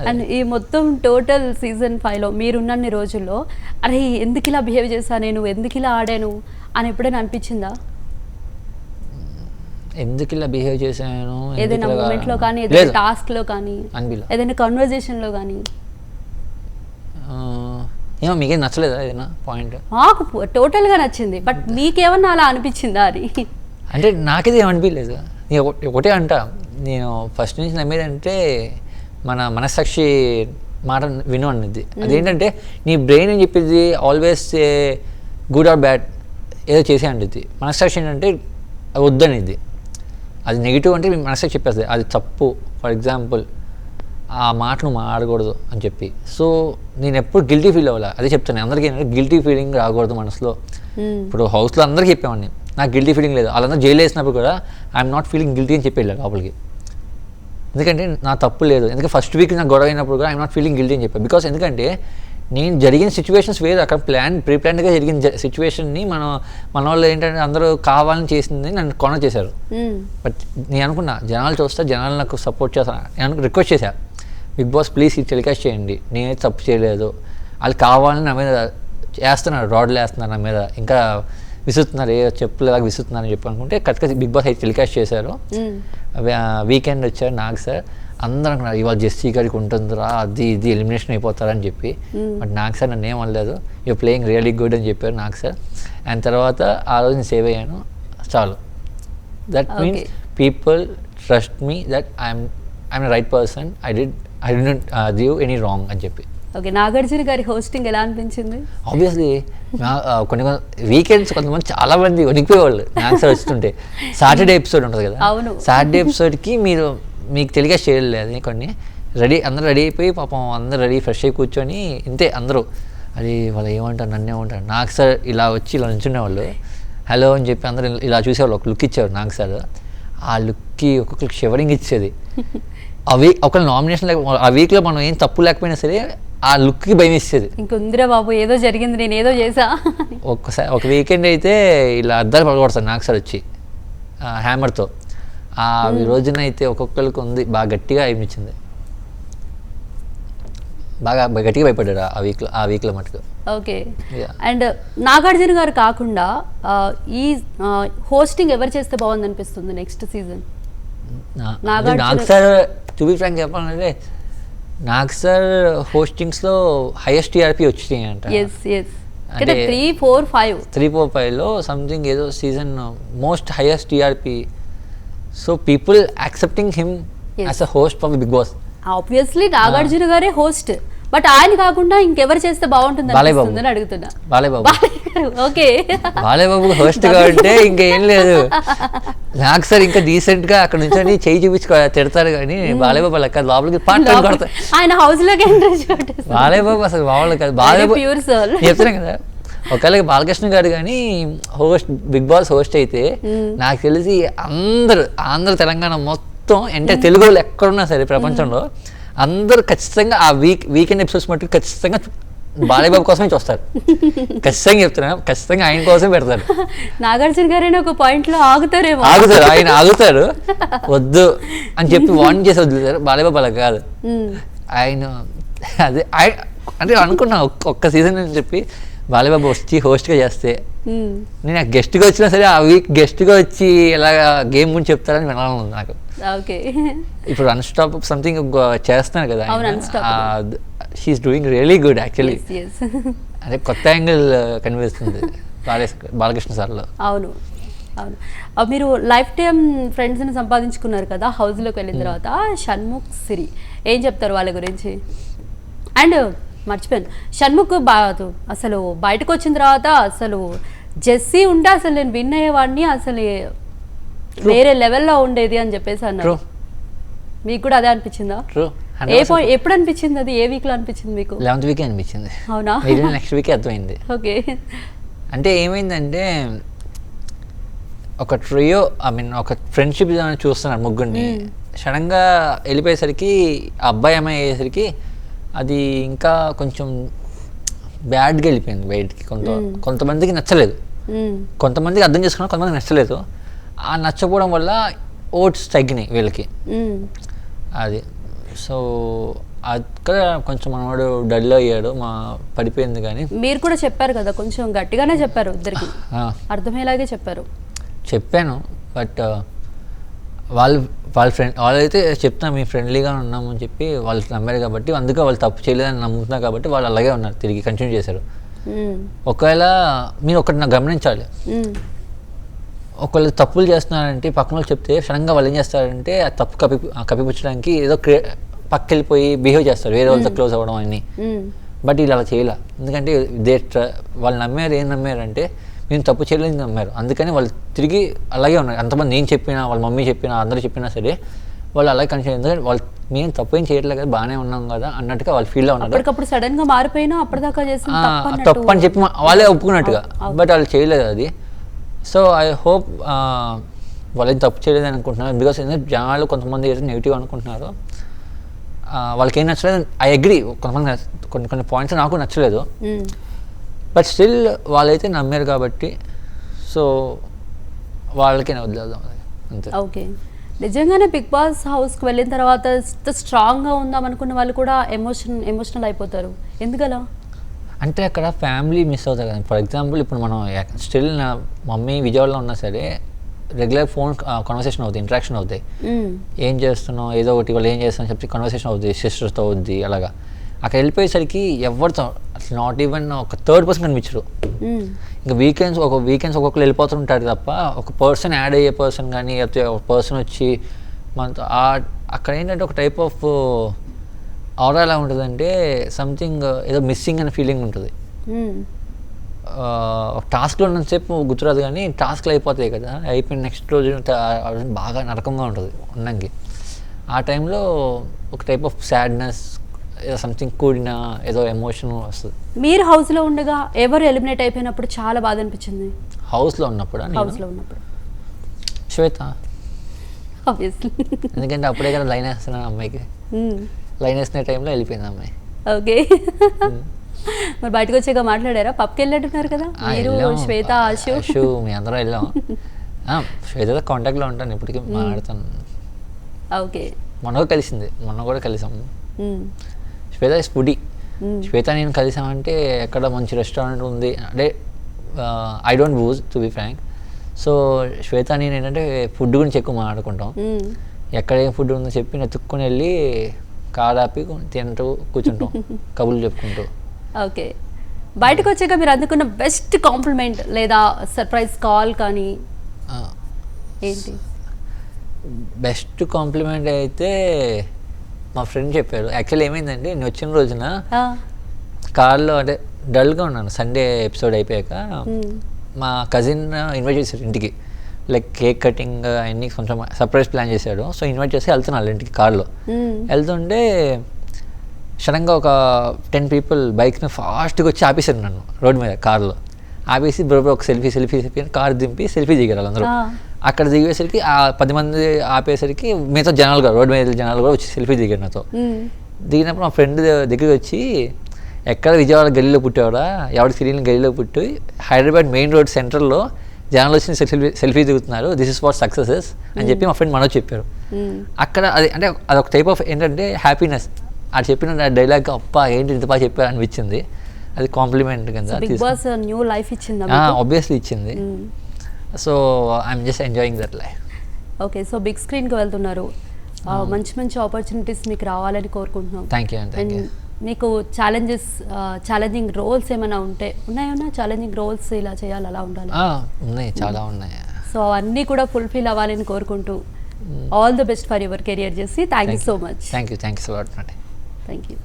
అండ్ ఈ మొత్తం టోటల్ సీజన్ 5లో మీరున్నన్ని రోజుల్లో అరే ఎందుకు ఇలా బిహేవ్ చేశా నేను, ఎందుకు ఇలా ఆడాను అని ఎప్పుడైనా అనిపించిందా? ఎందుకు ఇలా బిహేవ్ చేశాను ఏదైనా మూమెంట్లో కానీ, ఏదైనా టాస్క్లో కానీ, ఏదైనా కన్వర్జేషన్లో కానీ? ఏమో మీకేం నచ్చలేదా ఏదైనా పాయింట్? నాకు టోటల్గా నచ్చింది, బట్ మీకేమన్నా అలా అనిపించిందా అని? అంటే నాకైతే ఏమనిపించలేదు. నేను ఒకటే అంట, నేను ఫస్ట్ నుంచి నమ్మేదంటే మన మనస్సాక్షి మాట విను అన్నది. అదేంటంటే నీ బ్రెయిన్ ఏం చెప్పింది, ఆల్వేస్ గుడ్ ఆర్ బ్యాడ్ ఏదో చేసే అంటుంది. మనస్సాక్షి ఏంటంటే అది వద్దనిది, అది నెగిటివ్ అంటే మనస్సాక్షి చెప్పేస్తుంది అది తప్పు. ఫర్ ఎగ్జాంపుల్ ఆ మాట నువ్వు మాడకూడదు అని చెప్పి. సో నేను ఎప్పుడు గిల్టీ ఫీల్ అవ్వాలి, అదే చెప్తాను అందరికీ ఏంటంటే గిల్టీ ఫీలింగ్ రాకూడదు మనసులో. ఇప్పుడు హౌస్లో అందరికీ చెప్పేవాడిని నాకు గిల్టీ ఫీలింగ్ లేదు, వాళ్ళందరూ జైలు వేసినప్పుడు కూడా ఐఎమ్ నాట్ ఫీలింగ్ గిల్టీ అని చెప్పి లోపలికి, ఎందుకంటే నా తప్పు లేదు. ఎందుకంటే ఫస్ట్ వీక్ నాకు గొడవ అయినప్పుడు కూడా ఐఎమ్ నాట్ ఫీలింగ్ గిల్టీ అని చెప్పాను. బికాస్ ఎందుకంటే నేను జరిగిన సిచ్యువేషన్స్ వేరు, అక్కడ ప్రీప్లాన్డ్గా జరిగిన సిచ్యువేషన్ని మన వాళ్ళు ఏంటంటే అందరూ కావాలని చేసింది నన్ను కొన చేశారు. బట్ నేను అనుకున్నా జనాలు చూస్తా, జనాలు నాకు సపోర్ట్ చేస్తాను, నేను రిక్వెస్ట్ చేశాను బిగ్ బాస్ ప్లీజ్ ఇది టెలికాస్ట్ చేయండి, నేనైతే తప్పు చేయలేదు, వాళ్ళు కావాలని నా మీద వేస్తున్నారు, రాడ్లు వేస్తున్నారు నా మీద, ఇంకా విసురుతున్నారు, ఏ చెప్పులేలాగా విసురుతున్నారు అని చెప్పి అనుకుంటే కరెక్ట్గా బిగ్ బాస్ అయితే టెలికాస్ట్ చేశారు. వీకెండ్ వచ్చారు నాకు సార్, అందరూ అనుకున్నారు ఇవాళ జెస్సీ గారికి ఉంటుందిరా, అది ఇది ఎలిమినేషన్ అయిపోతారని చెప్పి. బట్ నాకు సార్ నన్ను ఏం అనలేదు, యూ ప్లేయింగ్ రియలీ గుడ్ అని చెప్పారు నాకు సార్. అండ్ తర్వాత ఆ రోజు నేను సేవ్ అయ్యాను చాలు. That means people trust me that I'm right person, I didn't give any wrong అని చెప్పి. ఓకే, నాగార్జున గారి హోస్టింగ్ ఎలా అనిపించింది? ఆబ్వియస్లీ కొన్ని వీకెండ్స్ కొంతమంది చాలా మంది వణికిపోయేవాళ్ళు నాకు సార్ వస్తుంటే. సాటర్డే ఎపిసోడ్ ఉంటుంది కదా, సాటర్డే ఎపిసోడ్కి మీకు టెలికాస్ట్ చేయలేదు అది కొన్ని అందరూ రెడీ అయిపోయి పాపం అందరూ రెడీ ఫ్రెష్ అయ్యి కూర్చొని ఇంతే అందరూ అది వాళ్ళు ఏమంటారు నన్ను ఏమంటారు. నాకు సార్ ఇలా వచ్చి ఇలా నుంచునేవాళ్ళు, హలో అని చెప్పి అందరూ ఇలా చూసేవాళ్ళు, ఒక లుక్ ఇచ్చేవారు నాకు సార్. ఆ లుక్కి ఒక్కొక్కరికి షివరింగ్ ఇచ్చేది. ఒక నామినేషన్ ఆ వీక్లో మనం ఏం తప్పు లేకపోయినా సరే ఆ లుక్కి భయం ఇచ్చేది. ఇంకొందిరా బాబు ఏదో జరిగింది, నేను ఏదో చేసా. ఒక వీకెండ్ అయితే ఇలా అద్దాలు పడగొడతాను నాకు సార్ వచ్చి హ్యామర్తో. ఆ రోజున అయితే ఒక్కొక్కరికి ఉంది బాగా గట్టిగా అనిపించింది, బాగా గట్టిగా భయపడ్డాడు ఆ వీక్లో మటుకు. ఓకే. అండ్ నాగార్జున గారు కాకుండా ఈ హోస్టింగ్ ఎవరు చేస్తే బాగుంది అనిపిస్తుంది నెక్స్ట్ సీజన్? నాకు సార్ టు బి ఫ్రాంక్ చెప్పాలంటే నాకు సార్ హోస్టింగ్స్లో హైయెస్ట్ టీఆర్పీ వచ్చినాయి అంట. 3, 4, 5లో సంథింగ్ ఏదో season most highest TRP. So people accepting him as a host for Bigg Boss. Obviously Nagarjuna గారే హోస్ట్, బట్ ఆయన కాకుండా ఇంకెవరు చేస్తే బాగుంటుంది అని అడుగుతున్నా. బాలయ్యబాబు. ఓకే, బాలయ్యబాబు హోస్ట్ కాబట్టి ఇంకేం లేదు. నాకు సార్ ఇంకా డీసెంట్ గా అక్కడ నుంచి చేయి చూపించి తిడతారు కానీ బాలయ్యబాబు లెక్క లోపలికి పాటలు కొడతారు. ఆయన హౌస్ లోకి బాలయ్యబాబు అసలు బాగుంది కాదు. బాలయ్యబాబు చెప్తున్నాను కదా, ఒకవేళ బాలకృష్ణ గారు కానీ బిగ్ బాస్ హోస్ట్ అయితే నాకు తెలిసి ఆంధ్ర తెలంగాణ మొత్తం అంటే తెలుగు వాళ్ళు ఎక్కడున్నా సరే ప్రపంచంలో అందరూ ఖచ్చితంగా ఆ వీకెండ్ ఎపిసోడ్స్ మట్టుకు ఖచ్చితంగా బాలయ్యబాబు కోసమే చూస్తారు. ఖచ్చితంగా చెప్తున్నా, ఖచ్చితంగా ఆయన కోసం పెడతారు. నాగార్జున గారు ఒక పాయింట్ లో ఆగుతారు, ఆయన ఆగుతారు వద్దు అని చెప్పి వార్నింగ్ చేసి వదిలేతారు. బాలయ్యబాబు అలా కాదు, ఆయన అదే అంటే అనుకున్నా ఒక్క సీజన్ అని చెప్పి బాలయ్యబాబు వచ్చి హోస్ట్గా చేస్తే నేను ఆ గెస్ట్గా వచ్చినా సరే ఆ వీక్ గెస్ట్గా వచ్చి ఇలా గేమ్ గురించి చెప్తారని వినాలని ఉంది నాకు. ఓకే, ఇప్పుడు అన్స్టాప్ సంథింగ్ చేస్తున్నారు కదా, అవును, she's doing really good actually. yes. అదే కొత్త యాంగిల్ కనిపిస్తుంది బాలకృష్ణ సార్లో. అవును అవును. మీరు లైఫ్ టైం ఫ్రెండ్స్ని సంపాదించుకున్నారు కదా హౌస్లోకి వెళ్ళిన తర్వాత. షణ్ముఖ్, సిరి ఏం చెప్తారు వాళ్ళ గురించి? అండ్ మర్చిపోయాను, షణ్ముఖ్ అసలు బయటకు వచ్చిన తర్వాత అసలు జెస్సీ ఉంటే అసలు నేను విన్ అయ్యేవాడిని, అసలు వేరే లెవెల్లో ఉండేది అని చెప్పేసి అన్నారు. మీకు కూడా అదే అనిపించిందా? ఎప్పుడు అనిపించింది అది? ఏ వీక్లో అనిపించింది మీకు? 11th వీకే అనిపించింది. అవునా? నెక్స్ట్ వీకే అర్థమైంది. ఓకే, అంటే ఏమైందంటే ఒక ట్రియో, ఐ మీన్ ఒక ఫ్రెండ్షిప్ చూస్తున్నారు ముగ్గురిని, సడన్గా వెళ్ళిపోయేసరికి అబ్బాయి అమ్మాయి అయ్యేసరికి అది ఇంకా కొంచెం బ్యాడ్గా వెళ్ళిపోయింది బయటికి. కొంతమందికి నచ్చలేదు, కొంతమందికి అర్థం చేసుకున్నా, కొంతమందికి నచ్చలేదు. ఆ నచ్చకపోవడం వల్ల ఓట్స్ తగ్గినాయి వీళ్ళకి. అది సో అక్కడ కొంచెం మనవాడు డల్ అయ్యాడు, పడిపోయింది. కానీ మీరు కూడా చెప్పారు కదా, కొంచెం గట్టిగానే చెప్పారు, ఇద్దరికి అర్థమయ్యేలాగే చెప్పాను. బట్ వాళ్ళ ఫ్రెండ్ వాళ్ళైతే చెప్తున్నా మేము ఫ్రెండ్లీగా ఉన్నాము అని చెప్పి వాళ్ళు నమ్మారు కాబట్టి, అందుకే వాళ్ళు తప్పు చేయలేదని నమ్ముతున్నారు కాబట్టి వాళ్ళు అలాగే ఉన్నారు, తిరిగి కంటిన్యూ చేశారు. ఒకవేళ మీరు ఒకటి నాకు గమనించాలి, ఒకళ్ళు తప్పులు చేస్తున్నారంటే పక్కన వాళ్ళు చెప్తే సడన్గా వాళ్ళు ఏం చేస్తారంటే ఆ తప్పు కప్పిపుచ్చడానికి ఏదో పక్క వెళ్ళిపోయి బిహేవ్ చేస్తారు, వేరే వాళ్ళతో క్లోజ్ అవ్వడం అన్నీ. బట్ వీళ్ళు అలా చేయలే, ఎందుకంటే వాళ్ళు నమ్మారు, ఏం నమ్మారంటే మేము తప్పు చేయలేదు నమ్మారు, అందుకని వాళ్ళు తిరిగి అలాగే ఉన్నారు. అంతమంది నేను చెప్పినా, వాళ్ళ మమ్మీ చెప్పినా, అందరూ చెప్పినా సరే వాళ్ళు అలాగే కంటిన్యూ, ఎందుకంటే వాళ్ళు మేము తప్పు ఏం చేయట్లేదు కదా, బాగానే ఉన్నాం కదా అన్నట్టుగా వాళ్ళు ఫీల్ ఉన్నారు. అప్పటికప్పుడు సడన్ గా మారిపోయినా అప్పటిదాకా తప్పు అని చెప్పి వాళ్ళే ఒప్పుకున్నట్టుగా, బట్ వాళ్ళు చేయలేదు అది. సో ఐ హోప్ వాళ్ళేం తప్పు చేయలేదు అనుకుంటున్నారు, బికాస్ ఎందుకంటే జనాలు కొంతమంది ఏదైతే నెగిటివ్ అనుకుంటున్నారో వాళ్ళకి ఏం నచ్చలేదు. ఐ అగ్రీ, కొంతమంది కొన్ని పాయింట్స్ నాకు నచ్చలేదు, బట్ స్టిల్ వాళ్ళైతే నమ్మారు కాబట్టి సో వాళ్ళకే వదిలేద్దాం అంతే. ఓకే, నిజంగానే బిగ్ బాస్ హౌస్కి వెళ్ళిన తర్వాత స్ట్రాంగ్గా ఉందాం అనుకున్న వాళ్ళు కూడా ఎమోషనల్ అయిపోతారు, ఎందుకలా? అంటే అక్కడ ఫ్యామిలీ మిస్ అవుతారు కదా. ఫర్ ఎగ్జాంపుల్ ఇప్పుడు మనం స్టిల్ నా మమ్మీ విజయవాడలో ఉన్నా సరే రెగ్యులర్ ఫోన్ కన్వర్సేషన్ అవుతుంది, ఇంటరాక్షన్ అవుతాయి. ఏం చేస్తున్నావు, ఏదో ఒకటి వాళ్ళు ఏం చేస్తున్నావు చెప్పి కన్వర్సేషన్ అవుతుంది, సిస్టర్స్తో అవుద్ది. అలాగా అక్కడ వెళ్ళిపోయేసరికి ఎవరితో అసలు నాట్ ఈవెన్ ఒక థర్డ్ పర్సన్ కనిపించరు. ఇంకా వీకెండ్స్ ఒక్కొక్కరు వెళ్ళిపోతుంటారు తప్ప ఒక పర్సన్ యాడ్ అయ్యే పర్సన్ కానీ ఒక పర్సన్ వచ్చి మనతో అక్కడ ఏంటంటే ఒక టైప్ ఆఫ్ ఆరా ఎలా ఉంటుందంటే సంథింగ్ ఏదో మిస్సింగ్ అనే ఫీలింగ్ ఉంటుంది. టాస్క్లో ఉన్నంతసేపు గుర్తురాదు కానీ టాస్క్లు అయిపోతాయి కదా, అయిపోయిన నెక్స్ట్ రోజు బాగా నరకంగా ఉంటుంది ఉన్నంగి. ఆ టైంలో ఒక టైప్ ఆఫ్ సాడ్నెస్, ఏదో సంథింగ్ కూడిన ఏదో ఎమోషన్ వస్తుంది. మీరు హౌస్లో ఉండగా ఎవరు ఎలిమినేట్ అయిపోయినప్పుడు చాలా బాధ అనిపించింది? హౌస్లో ఉన్నప్పుడు శ్వేత, ఎందుకంటే అప్పుడే కదా లైన్ వేస్తున్నాను అమ్మాయికి, లైన్ వేసిన టైంలో వెళ్ళిపోయింది అమ్మాయి. ఓకే, మరి బయటకు వచ్చాక మాట్లాడారా? పబ్కి వెళ్ళట్టున్నారు కదా మీరు, శ్వేత, ఆశు, మీ అందరం వెళ్ళాం. శ్వేతతో కాంటాక్ట్లో ఉంటాను, ఇప్పటికీ మాట్లాడతాను. ఓకే, మొన్న కూడా కలిసాము. శ్వేత ఇస్ ఫుడీ. శ్వేత నేను కలిసామంటే ఎక్కడ మంచి రెస్టారెంట్ ఉంది అంటే I don't booze to be frank. So Shweta నేను ఏంటంటే ఫుడ్ గురించి ఎక్కువ మాట్లాడుకుంటాం. ఎక్కడ ఏం ఫుడ్ ఉందో చెప్పి నెత్తుక్కుని వెళ్ళి కాదాపి తింటూ కూర్చుంటాం, కబుర్లు చెప్పుకుంటూ. ఓకే, బయటకు వచ్చాక మీరు అందుకున్న బెస్ట్ కాంప్లిమెంట్ లేదా సర్ప్రైజ్ కాల్ కానీ ఏంటి? బెస్ట్ కాంప్లిమెంట్ అయితే మా ఫ్రెండ్ చెప్పారు. యాక్చువల్లీ ఏమైందంటే నేను వచ్చిన రోజున కార్లో అంటే డల్గా ఉన్నాను, సండే ఎపిసోడ్ అయిపోయాక మా కజిన్ ఇన్వైట్ చేశారు ఇంటికి, లైక్ కేక్ కటింగ్ అన్నీ కొంచెం సర్ప్రైజ్ ప్లాన్ చేశాడు. సో ఇన్వైట్ చేసి వెళ్తున్నాను ఇంటికి కార్లో. వెళ్తుంటే సడన్గా ఒక 10 people బైక్ని ఫాస్ట్గా వచ్చి ఆపేశారు నన్ను రోడ్ మీద కార్లో. ఆపేసి బరోబర్ ఒక సెల్ఫీ కార్ దింపి సెల్ఫీ దిగారు అందరూ. అక్కడ దిగేసరికి ఆ 10 మంది ఆపేసరికి మిగతా జనాలు కూడా రోడ్ మీద జనాలు కూడా వచ్చి సెల్ఫీ దిగారు నాతో. దిగినప్పుడు మా ఫ్రెండ్ దగ్గరికి వచ్చి ఎక్కడ విజయవాడ గల్లీలో పుట్టేవాడా, ఎవరికి తెలియని గల్లీలో పుట్టి హైదరాబాద్ మెయిన్ రోడ్ సెంటర్లో జనాలు వచ్చి సెల్ఫీ దిగుతున్నారు, దిస్ ఇస్ వాట్ సక్సెసెస్ అని చెప్పి మా ఫ్రెండ్ మనోజ్ చెప్పారు. అక్కడ అది అంటే అదొక టైప్ ఆఫ్ ఏంటంటే హ్యాపీనెస్. అది చెప్పిన డైలాగ్ అప్ప ఏంటి ఇంత బాగా చెప్పారు అనిపించింది. అది కాంప్లిమెంట్ కింద బిగ్ బాస్ న్యూ లైఫ్ ఇచ్చిందా? ఆబ్వియస్లీ ఇచ్చింది. So I'm just enjoying that life. Okay, so big స్క్రీన్కి వెళ్తున్నారు, మంచి మంచి ఆపర్చునిటీస్ మీకు రావాలని కోరుకుంటున్నాం. థ్యాంక్ యూ అండ్ మీకు ఛాలెంజింగ్ రోల్స్ ఏమైనా ఉన్నాయన్నా ఛాలెంజింగ్ రోల్స్ ఇలా చేయాలి అలా ఉండాలి? ఉన్నాయి, చాలా ఉన్నాయి. సో అన్నీ కూడా ఫుల్ఫిల్ అవ్వాలని కోరుకుంటూ all the best for your career చేసి thank you so much. Thank you so much. Thank you.